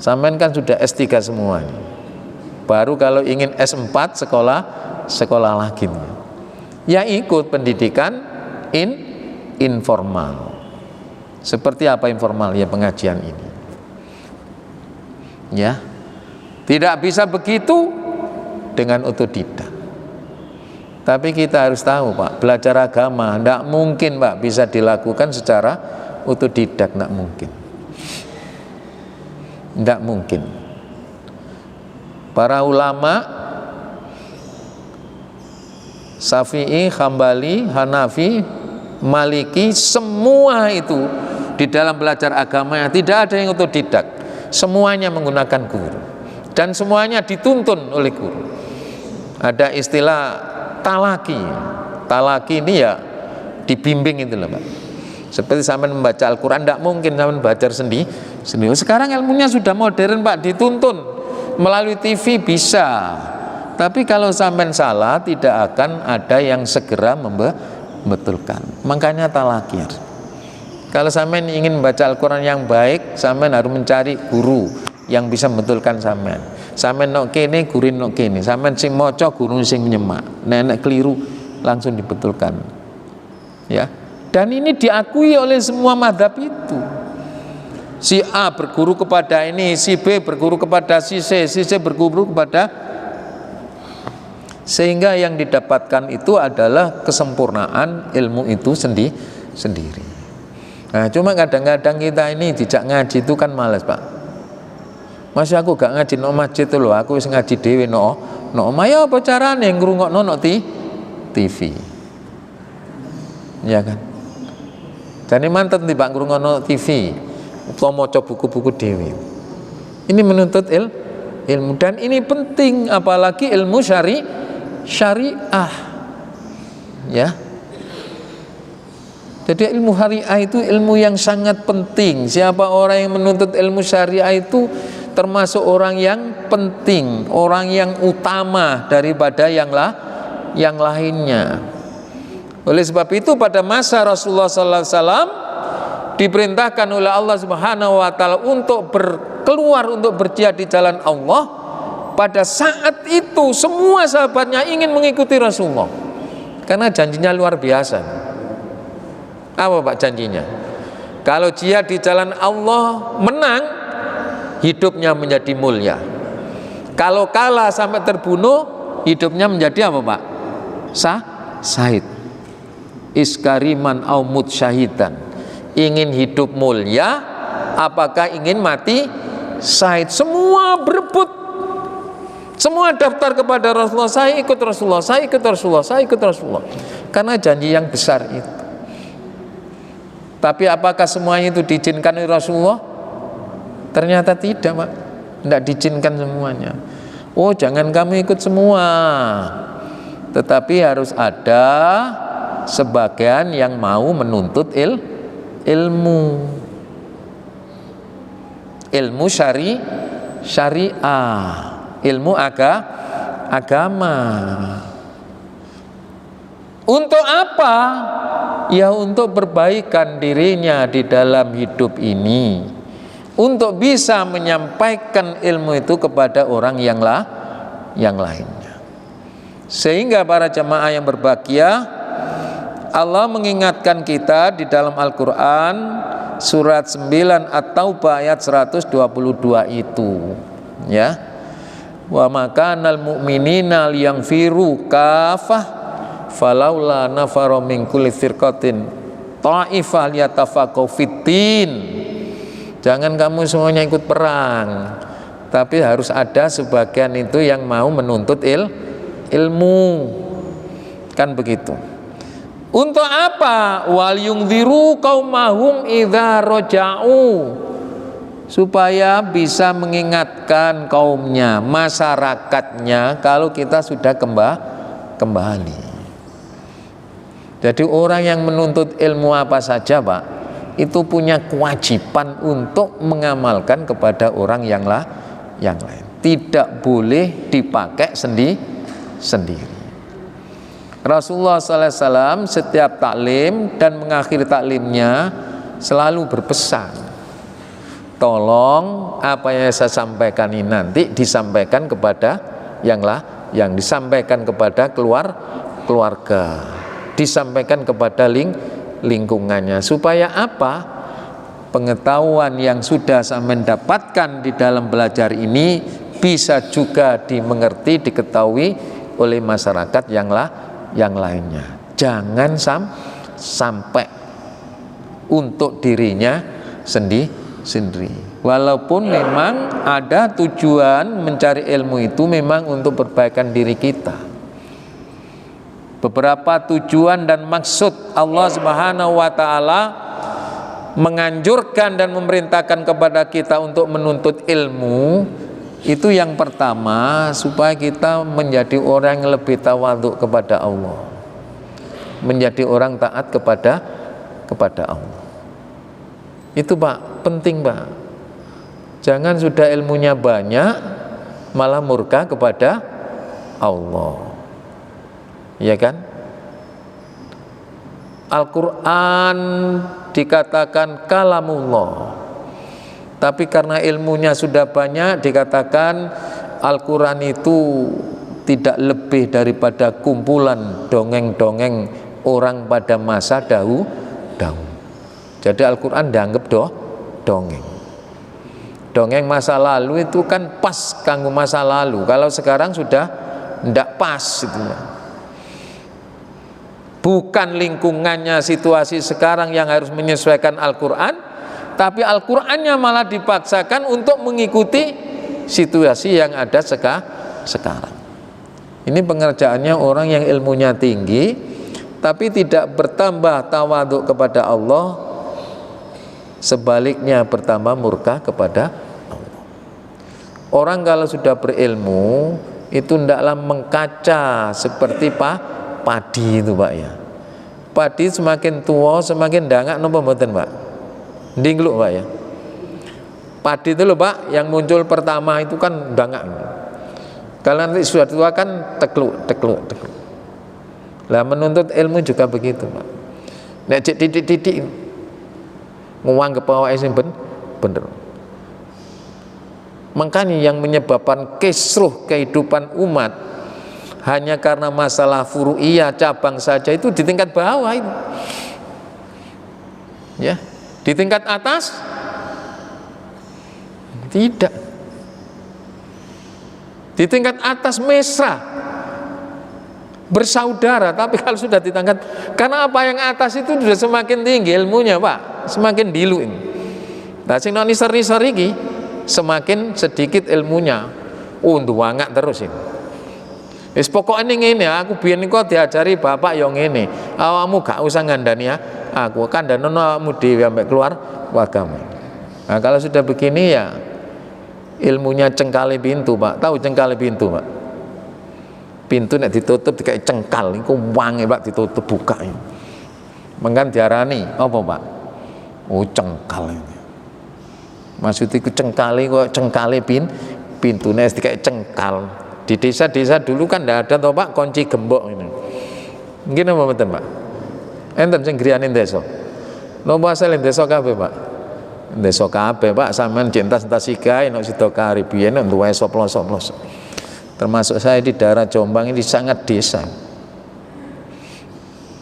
Sampean kan sudah S3 semua. Baru kalau ingin S4 sekolah lagi. Ya ikut pendidikan informal. Seperti apa informal? Ya pengajian ini. Ya. Tidak bisa begitu dengan otodidak. Tapi kita harus tahu Pak, belajar agama tidak mungkin Pak bisa dilakukan secara otodidak, tidak mungkin. Tidak mungkin. Para ulama Syafi'i, Hambali, Hanafi, Maliki, semua itu di dalam belajar agamanya tidak ada yang otodidak. Semuanya menggunakan guru dan semuanya dituntun oleh guru. Ada istilah talaki. Talaki ini ya dibimbing itu loh Pak. Seperti sampean membaca Al-Quran, tidak mungkin sampean belajar sendiri. Sekarang ilmunya sudah modern Pak, dituntun melalui TV bisa. Tapi kalau sampean salah, tidak akan ada yang segera membetulkan. Makanya talaki. Kalau sampean ingin membaca Al-Quran yang baik, sampean harus mencari guru yang bisa membetulkan sampean. Sampean nok kene, gurin nok kene. Sampean sing maca, guru sing nyemak. Nek keliru langsung dibetulkan. Ya. Dan ini diakui oleh semua mazhab itu. Si A berguru kepada ini, si B berguru kepada si C berguru kepada, sehingga yang didapatkan itu adalah kesempurnaan ilmu itu sendiri. Nah, cuma kadang-kadang kita ini dijak ngaji itu kan malas Pak. Masih aku gak ngaji no masjid itu loh, aku wis ngaji dewe no omah apa carane ngrungokno no TV. Ya kan? Jadi mantan tiba ngrungokno TV, utawa maca buku-buku dewe. Ini menuntut ilmu dan ini penting, apalagi ilmu syariah. Ya. Jadi ilmu syariah itu ilmu yang sangat penting. Siapa orang yang menuntut ilmu syariah itu termasuk orang yang penting, orang yang utama daripada yang lainnya. Oleh sebab itu pada masa Rasulullah sallallahu alaihi wasallam diperintahkan oleh Allah Subhanahu wa taala untuk keluar untuk berjihad di jalan Allah. Pada saat itu semua sahabatnya ingin mengikuti Rasulullah karena janjinya luar biasa. Apa Pak janjinya? Kalau jihad di jalan Allah menang, hidupnya menjadi mulia. Kalau kalah sampai terbunuh, hidupnya menjadi apa Pak? Syahid. Iskariman au mut syahidan. Ingin hidup mulia, apakah ingin mati syahid? Semua berebut. Semua daftar kepada Rasulullah, saya ikut Rasulullah, saya ikut Rasulullah, saya ikut Rasulullah. Karena janji yang besar itu. Tapi apakah semuanya itu diizinkan oleh Rasulullah? Ternyata tidak Pak. Tidak diizinkan semuanya. Oh jangan kamu ikut semua, tetapi harus ada sebagian yang mau menuntut ilmu syariah, ilmu agama. Untuk apa? Ya untuk perbaikan dirinya di dalam hidup ini, untuk bisa menyampaikan ilmu itu kepada orang yang lainnya. Sehingga para jamaah yang berbahagia, Allah mengingatkan kita di dalam Al-Quran surat 9 At-Taubah ayat 122 itu, ya. Wa makanal mu'minina liyanfiru kafah falaula nafara min kulli firqatin ta'ifah liyatafaqahu fiddin. Jangan kamu semuanya ikut perang, tapi harus ada sebagian itu yang mau menuntut ilmu. Kan begitu. Untuk apa? Wal yungdziru qaumahum idza raja'u, supaya bisa mengingatkan kaumnya, masyarakatnya kalau kita sudah kembali. Jadi orang yang menuntut ilmu apa saja Pak, itu punya kewajiban untuk mengamalkan kepada orang yang lain. Tidak boleh dipakai sendiri. Rasulullah SAW setiap taklim dan mengakhiri taklimnya selalu berpesan, tolong apa yang saya sampaikan ini nanti disampaikan kepada yang disampaikan kepada keluarga, disampaikan kepada lingkungannya, supaya apa? Pengetahuan yang sudah saya mendapatkan di dalam belajar ini bisa juga dimengerti, diketahui oleh masyarakat yang lainnya. Jangan sampai untuk dirinya sendiri. Walaupun memang ada tujuan mencari ilmu itu memang untuk perbaikan diri kita. Beberapa tujuan dan maksud Allah Subhanahu wa taala menganjurkan dan memerintahkan kepada kita untuk menuntut ilmu. Itu yang pertama, supaya kita menjadi orang yang lebih tawadhu kepada Allah, menjadi orang taat kepada Allah. Itu Pak, penting Pak. Jangan sudah ilmunya banyak malah murka kepada Allah. Iya kan? Al-Quran dikatakan kalamullah, tapi karena ilmunya sudah banyak dikatakan Al-Quran itu tidak lebih daripada kumpulan dongeng-dongeng orang pada masa dahulu. Jadi Al-Quran dianggap dongeng. Dongeng masa lalu itu kan pas kanggo masa lalu. Kalau sekarang sudah tidak pas itu. Bukan lingkungannya situasi sekarang yang harus menyesuaikan Al-Quran, tapi Al-Qur'annya malah dipaksakan untuk mengikuti situasi yang ada sekarang. Ini pengerjaannya orang yang ilmunya tinggi tapi tidak bertambah tawadhu kepada Allah, sebaliknya bertambah murka kepada Allah. Orang kalau sudah berilmu itu hendaklah mengkaca seperti padi itu Pak ya. Padi semakin tua semakin dangak napa mboten Pak? Ndingluk Pak ya. Padi itu loh Pak, yang muncul pertama itu kan dangak. Kalau nanti sudah tua kan tekluk. Lah menuntut ilmu juga begitu Pak. Nek cek titik-titik nguang kepawake sing bener. Makanya yang menyebabkan kisruh kehidupan umat hanya karena masalah furu'iyah cabang saja itu di tingkat bawah itu. Ya. Di tingkat atas tidak. Di tingkat atas mesra bersaudara, tapi kalau sudah di tingkat, karena apa yang atas itu sudah semakin tinggi ilmunya Pak, semakin dilu ini. Nah sing nisor-nisor iki semakin sedikit ilmunya. Nduwangak terus ini. Wis pokoknya ngene, aku biyen niku diajari bapak yo ngene. Awakmu gak usah ngandani ya. Aku kandhanono awakmu dhewe sampai keluar wagamu. Nah, kalau sudah begini ya ilmunya cengkali pintu, Pak. Tahu cengkali pintu, Pak? Pintu nek ditutup dikai cengkal niku wange, Pak, ditutup buka. Mengkan diarani apa, Pak? Oh, cengkal ini. Maksud iku cengkali kok cengkale pintu nek dikai cengkal. Di desa-desa dulu kan ndak ada toh Pak kunci gembok ini. Nggih napa mboten Pak? Enten sing griyanin desa. Napa asale desa kabeh Pak? Desa kabeh Pak, sampean jentas-entas sigae nek sida kari biyen nek duwe soplos-soplos. Termasuk saya di daerah Jombang ini sangat desa.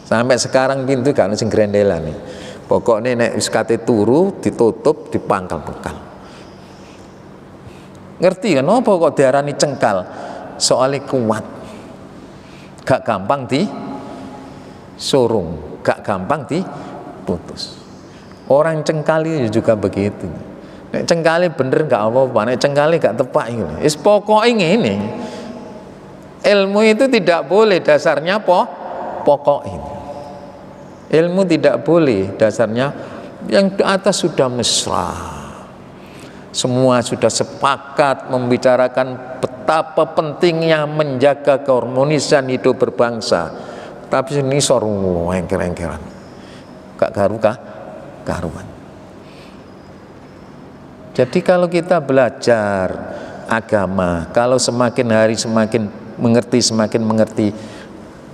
Sampai sekarang pintu gak ono sing grendelan nih. Pokoknya nek wis kate turu ditutup dipangkal-pangkal. Ngerti kan apa kok diarani cengkal? Soalnya kuat, gak gampang disurung, gak gampang diputus. Orang cengkali juga begitu. Nek cengkali bener gak apa-apa, nek cengkali gak tepak ini. Is pokoknya ini ilmu itu tidak boleh dasarnya pokok ini. Ilmu tidak boleh dasarnya yang di atas sudah mesra. Semua sudah sepakat membicarakan betapa pentingnya menjaga keharmonisan hidup berbangsa. Tapi ini soru engker-engkeran. Gak karuan. Jadi kalau kita belajar agama, kalau semakin hari semakin mengerti,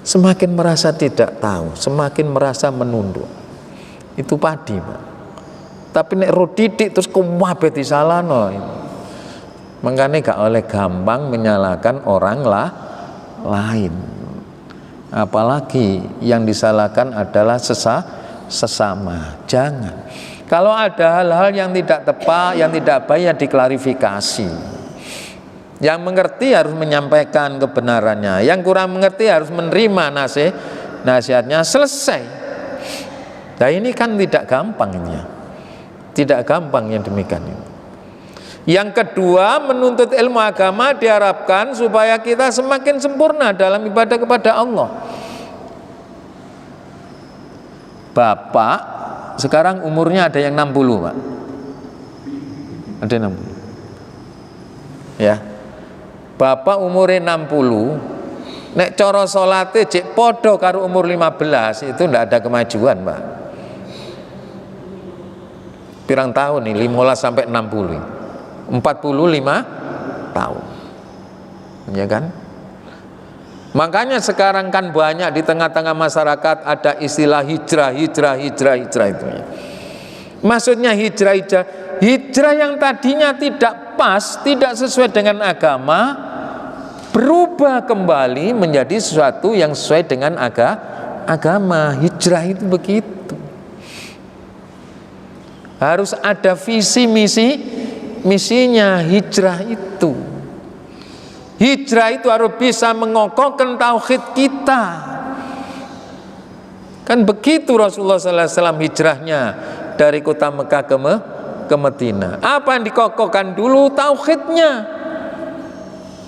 semakin merasa tidak tahu, semakin merasa menunduk. Itu padi, Pak. Tapi nek ro titik terus kuwabe disalahno. Makanya gak oleh gampang menyalahkan orang lain. Apalagi yang disalahkan adalah sesama. Jangan. Kalau ada hal-hal yang tidak tepat, yang tidak baik, ya diklarifikasi. Yang mengerti harus menyampaikan kebenarannya. Yang kurang mengerti harus menerima nasihatnya, selesai. Nah ini kan tidak gampang ini ya. Tidak gampang yang demikian ini. Yang kedua, menuntut ilmu agama diharapkan supaya kita semakin sempurna dalam ibadah kepada Allah. Bapak sekarang umurnya ada yang 60, Pak. Ada 60. Ya. Bapak umurnya 60. Nek cara salate cek podo karo umur 15, itu ndak ada kemajuan, Pak. Pirang tahun nih, 15 sampai 60. 45 tahun. Ya kan? Makanya sekarang kan banyak di tengah-tengah masyarakat ada istilah hijrah itu ya. Maksudnya hijrah yang tadinya tidak pas, tidak sesuai dengan agama, berubah kembali menjadi sesuatu yang sesuai dengan agama. Hijrah itu begitu. Harus ada visi misinya hijrah itu. Hijrah itu harus bisa mengokohkan tauhid kita. Kan begitu Rasulullah SAW hijrahnya dari kota Mekah ke Madinah. Apa yang dikokohkan dulu? Tauhidnya.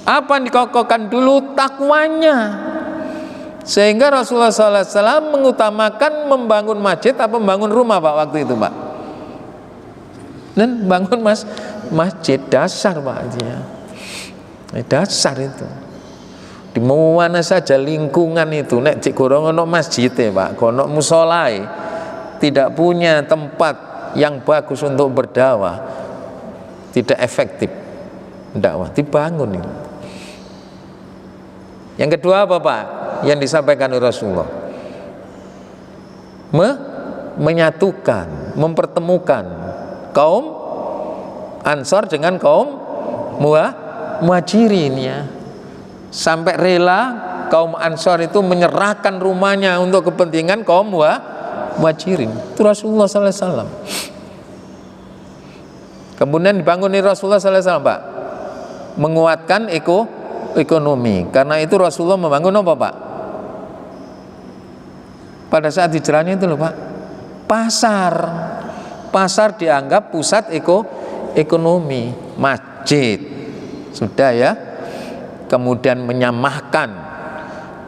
Apa yang dikokohkan dulu? Takwanya. Sehingga Rasulullah SAW mengutamakan membangun masjid apa membangun rumah, Pak, waktu itu, Pak? Dan bangun masjid dasar, Pak, dia. Dasar itu. Di mana saja lingkungan itu, nek cik gorong ono masjid Pak, ono musolai, tidak punya tempat yang bagus untuk berdakwah, tidak efektif dakwah, dibangun itu. Yang kedua apa, Pak? Yang disampaikan oleh Rasulullah, menyatukan, mempertemukan kaum Ansar dengan kaum Muhajirin ya. Sampai rela kaum Ansar itu menyerahkan rumahnya untuk kepentingan kaum Muhajirin. Itu Rasulullah SAW. Kemudian dibangun Rasulullah SAW, Pak, menguatkan ekonomi. Karena itu Rasulullah membangun apa, Pak? Pada saat hijrahnya itu loh, Pak, pasar dianggap pusat ekonomi. Masjid sudah ya, kemudian menyamakan,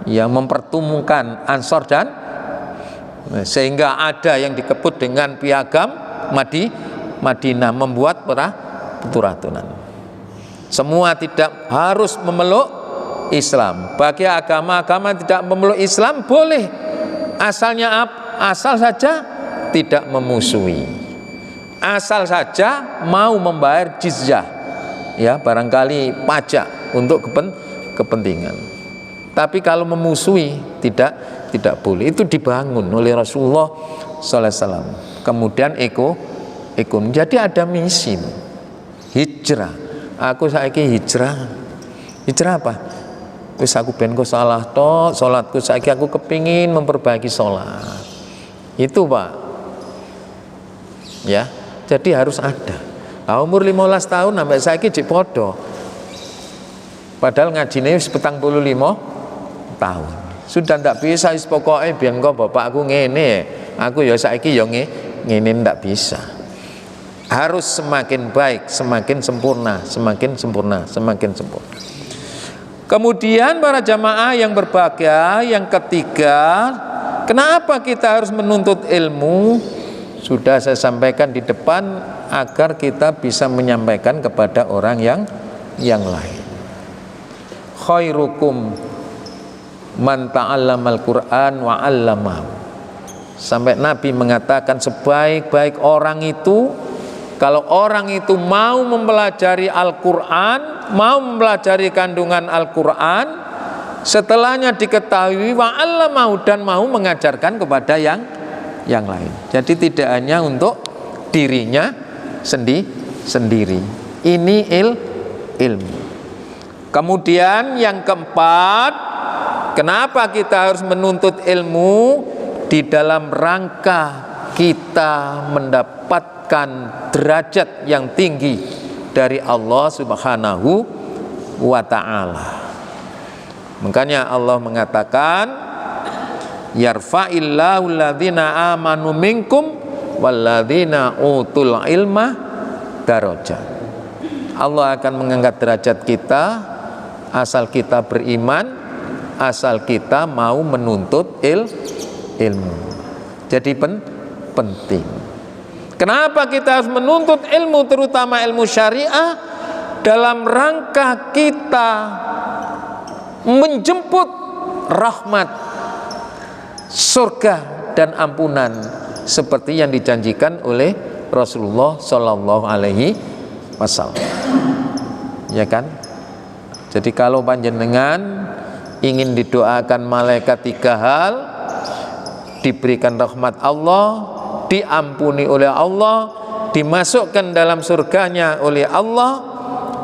ya, mempertemukan Ansor dan sehingga ada yang dikebut dengan piagam Madinah, membuat peraturan. Semua tidak harus memeluk Islam. Bagi agama-agama tidak memeluk Islam boleh, asal saja tidak memusuhi. Asal saja mau membayar jizyah, ya, barangkali pajak untuk kepentingan. Tapi kalau memusuhi tidak boleh. Itu dibangun oleh Rasulullah SAW. Kemudian ekonomi. Jadi ada misi hijrah. Aku saiki hijrah apa? Wis aku ben kok salah tok, salatku saiki aku kepingin memperbaiki salat. Itu, Pak. Ya. Jadi harus ada. Nah, umur 15 tahun sampai saiki jek podo. Padahal ngajine wis 45 tahun. Sudah ndak bisa wis pokoke biyen kok bapakku ngene, aku ya saiki ya ngene, ndak bisa. Harus semakin baik, semakin sempurna. Kemudian para jamaah yang berbahagia, yang ketiga, kenapa kita harus menuntut ilmu? Sudah saya sampaikan di depan agar kita bisa menyampaikan kepada orang yang lain. Khairukum man ta'allamal Qur'an wa 'allamahu. Sampai Nabi mengatakan sebaik-baik orang itu kalau orang itu mau mempelajari Al-Quran, mau mempelajari kandungan Al-Quran, setelahnya diketahui wa'allamahu, dan mau mengajarkan kepada yang lain. Jadi tidak hanya untuk dirinya sendiri. Ini ilmu. Kemudian yang keempat, kenapa kita harus menuntut ilmu? Di dalam rangka kita mendapatkan derajat yang tinggi dari Allah Subhanahu wa ta'ala. Makanya Allah mengatakan, yarfa'illahu alladhina amanu minkum walladhina utul ilma darajat. Allah akan mengangkat derajat kita asal kita beriman, asal kita mau menuntut ilmu. Jadi penting. Kenapa kita harus menuntut ilmu, terutama ilmu syariah? Dalam rangka kita menjemput rahmat, surga dan ampunan seperti yang dijanjikan oleh Rasulullah Shallallahu Alaihi Wasallam. Ya kan? Jadi kalau panjenengan ingin didoakan malaikat 3 hal, diberikan rahmat Allah, diampuni oleh Allah, dimasukkan dalam surganya oleh Allah,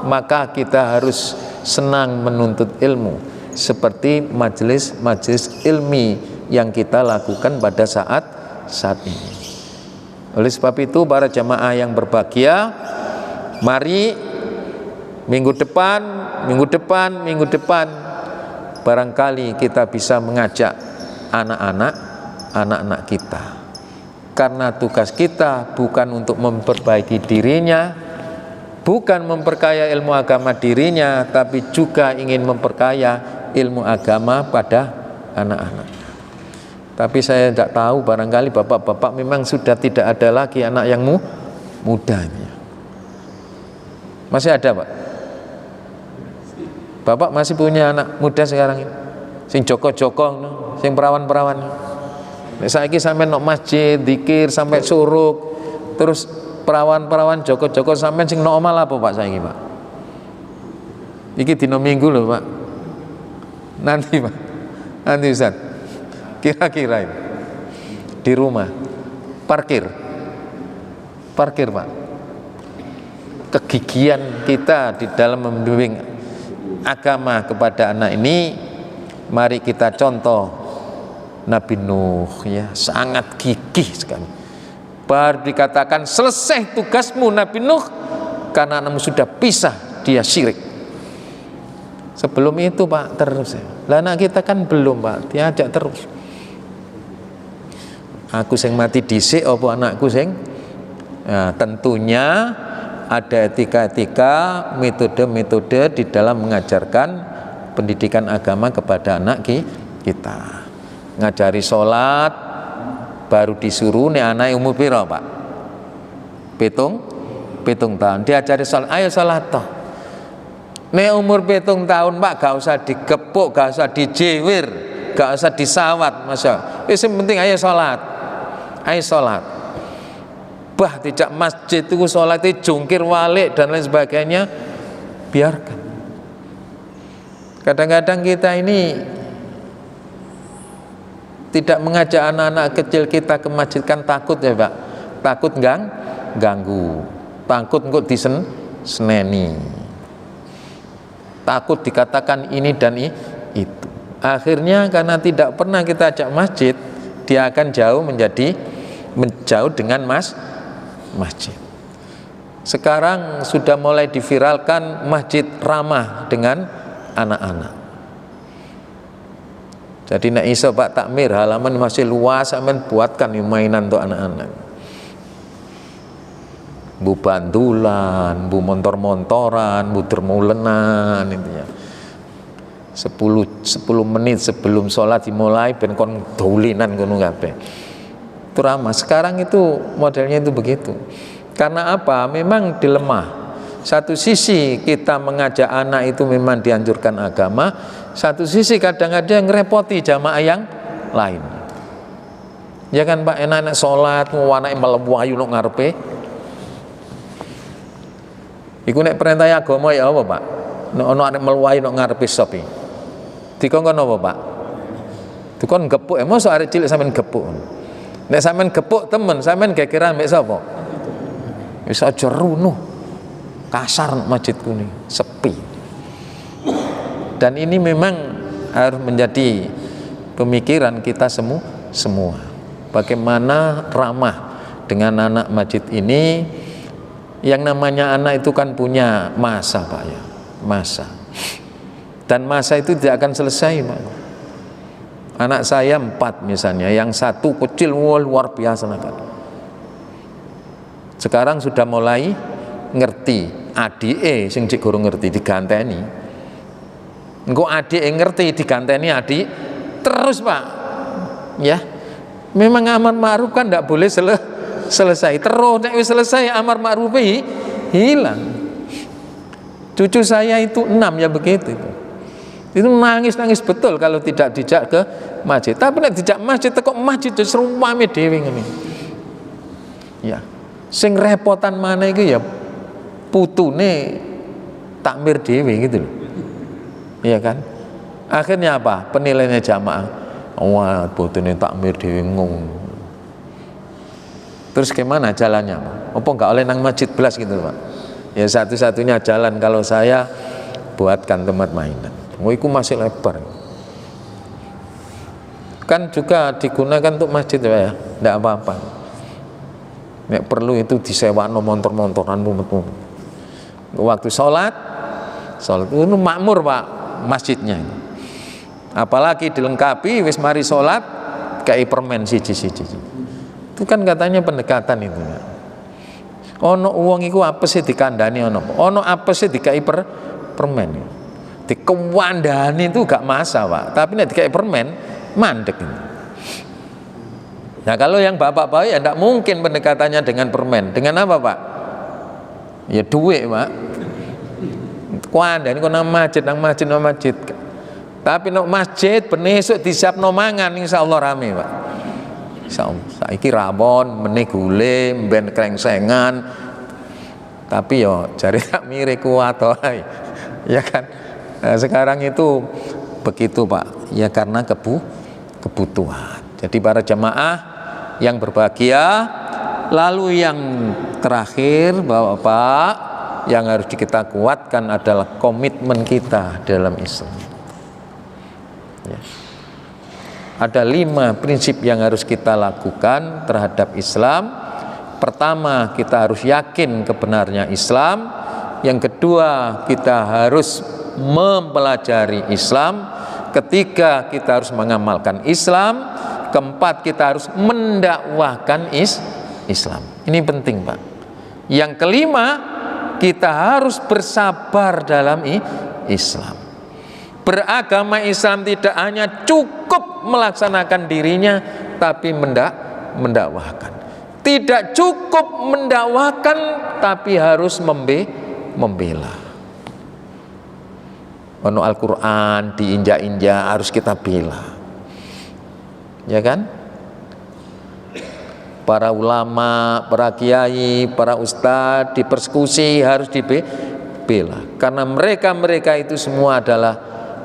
maka kita harus senang menuntut ilmu seperti majelis ilmi yang kita lakukan pada saat ini. Oleh sebab itu para jamaah yang berbahagia, mari minggu depan barangkali kita bisa mengajak anak-anak kita, karena tugas kita bukan untuk memperbaiki dirinya, bukan memperkaya ilmu agama dirinya, tapi juga ingin memperkaya ilmu agama pada anak-anak. Tapi saya tidak tahu, barangkali bapak-bapak memang sudah tidak ada lagi anak yang mudanya. Masih ada, Pak? Bapak masih punya anak muda sekarang ini? Sing joko-joko, sing perawan-perawan. Saiki sampai nok masjid, zikir sampai suruk, terus perawan-perawan joko-joko sampai sing nok omah apa Pak saiki, Pak? Iki dino Minggu loh, Pak. Nanti, Pak. Nanti Ustaz. Kira-kira ini di rumah parkir, Pak. Kegigihan kita di dalam membimbing agama kepada anak ini, mari kita contoh Nabi Nuh, ya, sangat gigih sekali. Baru dikatakan selesai tugasmu Nabi Nuh, karena anakmu sudah pisah, dia syirik. Sebelum itu Pak terus ya. Lah anak kita kan belum Pak, diajak terus. Aku sing mati dhisik apa anakku sing? Nah, tentunya ada etika-etika, metode-metode di dalam mengajarkan pendidikan agama kepada anak kita. Ngajari sholat baru disuruh nih anak umur piro Pak? Pitung tahun diajari sholat, ayo sholat toh. Nih umur 7 tahun Pak, gak usah digepuk, gak usah dijewer, gak usah disawat, masya. Yang penting ayo sholat. Bah tidak masjid itu sholat itu jungkir walik dan lain sebagainya, biarkan. Kadang-kadang kita ini tidak mengajak anak-anak kecil kita ke masjid kan takut ya Pak, takut ganggu, takut kok diseneni, takut dikatakan ini dan itu. Akhirnya karena tidak pernah kita ajak masjid, dia akan menjauh dengan masjid. Sekarang sudah mulai diviralkan masjid ramah dengan anak-anak. Jadi nak iso Pak takmir halaman masih luas, aman buatkan mainan untuk anak-anak. Bu bandulan, bu montor-montoran, bu dermulenan intinya. 10 menit sebelum sholat dimulai ben kon doulinan ngono kabeh. Itu ramah. Sekarang itu modelnya itu begitu. Karena apa? Memang dilemah. Satu sisi kita mengajak anak itu memang dianjurkan agama, satu sisi kadang-kadang ngerepoti jamaah yang lain. Ya kan Pak, enak-enak sholat mau anake mlebu ayu nok ngarepe. Iku nek perintah agama ya apa Pak? Nek ono arek mlebu ayu nok ngarepe sop iki. Dikongkon apa Pak? Dikon gepuk, mosok arek cilik sampean gepuk. Nek sampean gepuk temen, sampean gegeran mek sapa? Wis aja runuh. Kasar masjid kuning, sepi. Dan ini memang harus menjadi pemikiran kita semua. Bagaimana ramah dengan anak masjid ini. Yang namanya anak itu kan punya masa Pak ya, masa. Dan masa itu tidak akan selesai Pak. Anak saya 4 misalnya, yang 1 kecil luar biasa kan. Sekarang sudah mulai ngerti, adike sing cek guru ngerti diganteni. Engko adike ngerti diganteni adik terus Pak. Ya. Memang amar ma'ruf kan tidak boleh selesai. Terus nek wis selesai amar ma'ruf hilang. Cucu saya itu 6 ya begitu itu nangis betul kalau tidak dijak ke masjid. Tapi nek dijak masjid kok masjid justru rame dhewe ngene. Ya. Sing repotan mana iku ya putune takmir dhewe gitu loh. Iya kan? Akhirnya apa? Penilaiannya jamaah. Wah, putune takmir dhewe ngono. Terus gimana jalannya? Apa enggak oleh nang masjid belas gitu Pak? Ya satu-satunya jalan kalau saya buatkan tempat mainan. Oh, itu masih lebar. Kan juga digunakan untuk masjid ya, tidak apa-apa. Nek perlu itu disewano motor-motoran mumet-mumet. Waktu sholat itu makmur Pak masjidnya. Apalagi dilengkapi wis mari sholat kayak permen siji-siji. Itu kan katanya pendekatan itu. Ono uang iku apes dikandani ono apes dikai permen. Dikewandani itu gak masa Pak, tapi nek dikai permen mandek. Nah kalau yang bapak-bapak ya tidak mungkin pendekatannya dengan permen. Dengan apa Pak? Ya duit Pak. Kuandani kok nang masjid. Tapi nang masjid benesuk disiapno mangan insyaallah rame Pak. Insyaallah. Saiki rabon, meneh gule, mben krengsengan. Tapi yo jare tak mire kuat wae. Ya kan? Nah, sekarang itu begitu Pak. Ya karena kebutuhan. Jadi para jamaah yang berbahagia, lalu yang terakhir Bapak, yang harus kita kuatkan adalah komitmen kita dalam Islam. Ya. Ada 5 prinsip yang harus kita lakukan terhadap Islam. Pertama, kita harus yakin kebenarnya Islam. Yang kedua, kita harus mempelajari Islam. Ketiga, kita harus mengamalkan Islam. Keempat, kita harus mendakwahkan Islam. Ini penting Pak. Yang kelima, kita harus bersabar dalam Islam. Beragama Islam tidak hanya cukup melaksanakan dirinya, tapi mendakwahkan. Tidak cukup mendakwahkan, tapi harus membela. Ono Al-Quran diinjak-injak harus kita bela. Ya kan? Para ulama, para kiai, para ustadz dipersekusi harus dibela. Karena mereka itu semua adalah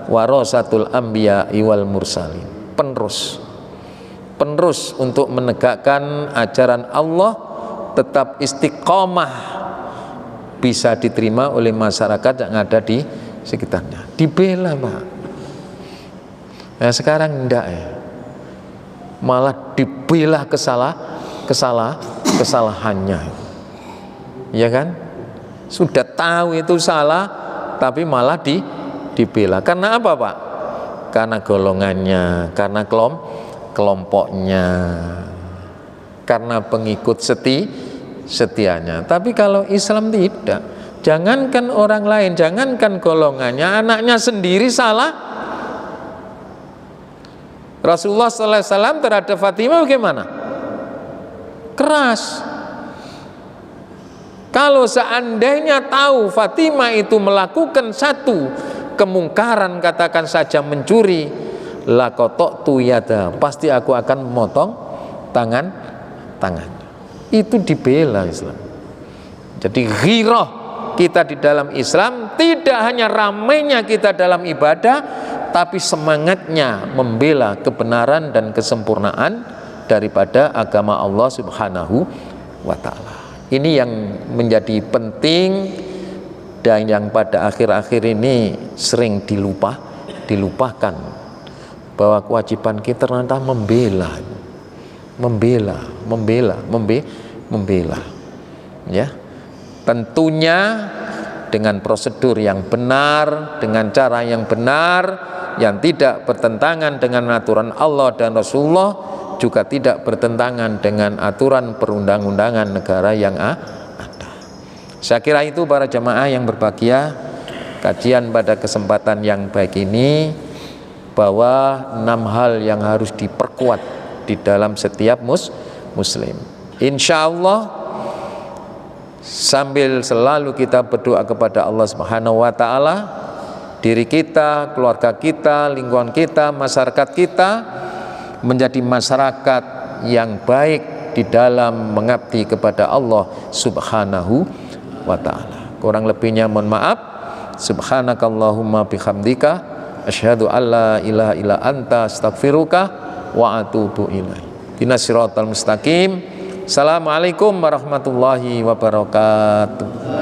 warasatul anbiya wal mursalin. Penerus untuk menegakkan ajaran Allah tetap istiqomah, bisa diterima oleh masyarakat yang ada di sekitarnya. Dibela Pak. Nah sekarang enggak ya, malah dibela kesalahannya. Ya kan? Sudah tahu itu salah, tapi malah dibela. Karena apa Pak? Karena golongannya, karena kelompoknya, karena pengikut setianya. Tapi kalau Islam tidak. Jangankan orang lain, jangankan golongannya, anaknya sendiri salah. Rasulullah SAW terhadap Fatimah bagaimana? Keras. Kalau seandainya tahu Fatimah itu melakukan satu kemungkaran, katakan saja mencuri, laqata'tu yada, pasti aku akan memotong tangan. Itu dibela Islam. Jadi ghirah kita di dalam Islam tidak hanya ramainya kita dalam ibadah, tapi semangatnya membela kebenaran dan kesempurnaan daripada agama Allah Subhanahu wa ta'ala. Ini yang menjadi penting dan yang pada akhir-akhir ini sering dilupakan, bahwa kewajiban kita ternyata membela, ya. Tentunya dengan prosedur yang benar, dengan cara yang benar, yang tidak bertentangan dengan aturan Allah dan Rasulullah, juga tidak bertentangan dengan aturan perundang-undangan negara yang ada. Saya kira itu para jamaah yang berbahagia, kajian pada kesempatan yang baik ini, bahwa 6 hal yang harus diperkuat di dalam setiap muslim. Insya Allah, sambil selalu kita berdoa kepada Allah Subhanahu wa ta'ala, diri kita, keluarga kita, lingkungan kita, masyarakat kita menjadi masyarakat yang baik di dalam mengabdi kepada Allah Subhanahu wa ta'ala. Kurang lebihnya mohon maaf. Subhanakallahumma bihamdika asyhadu alla ilaha illa anta astaghfiruka wa atubu ilaik. Ihdinas siratal mustaqim. Assalamualaikum warahmatullahi wabarakatuh.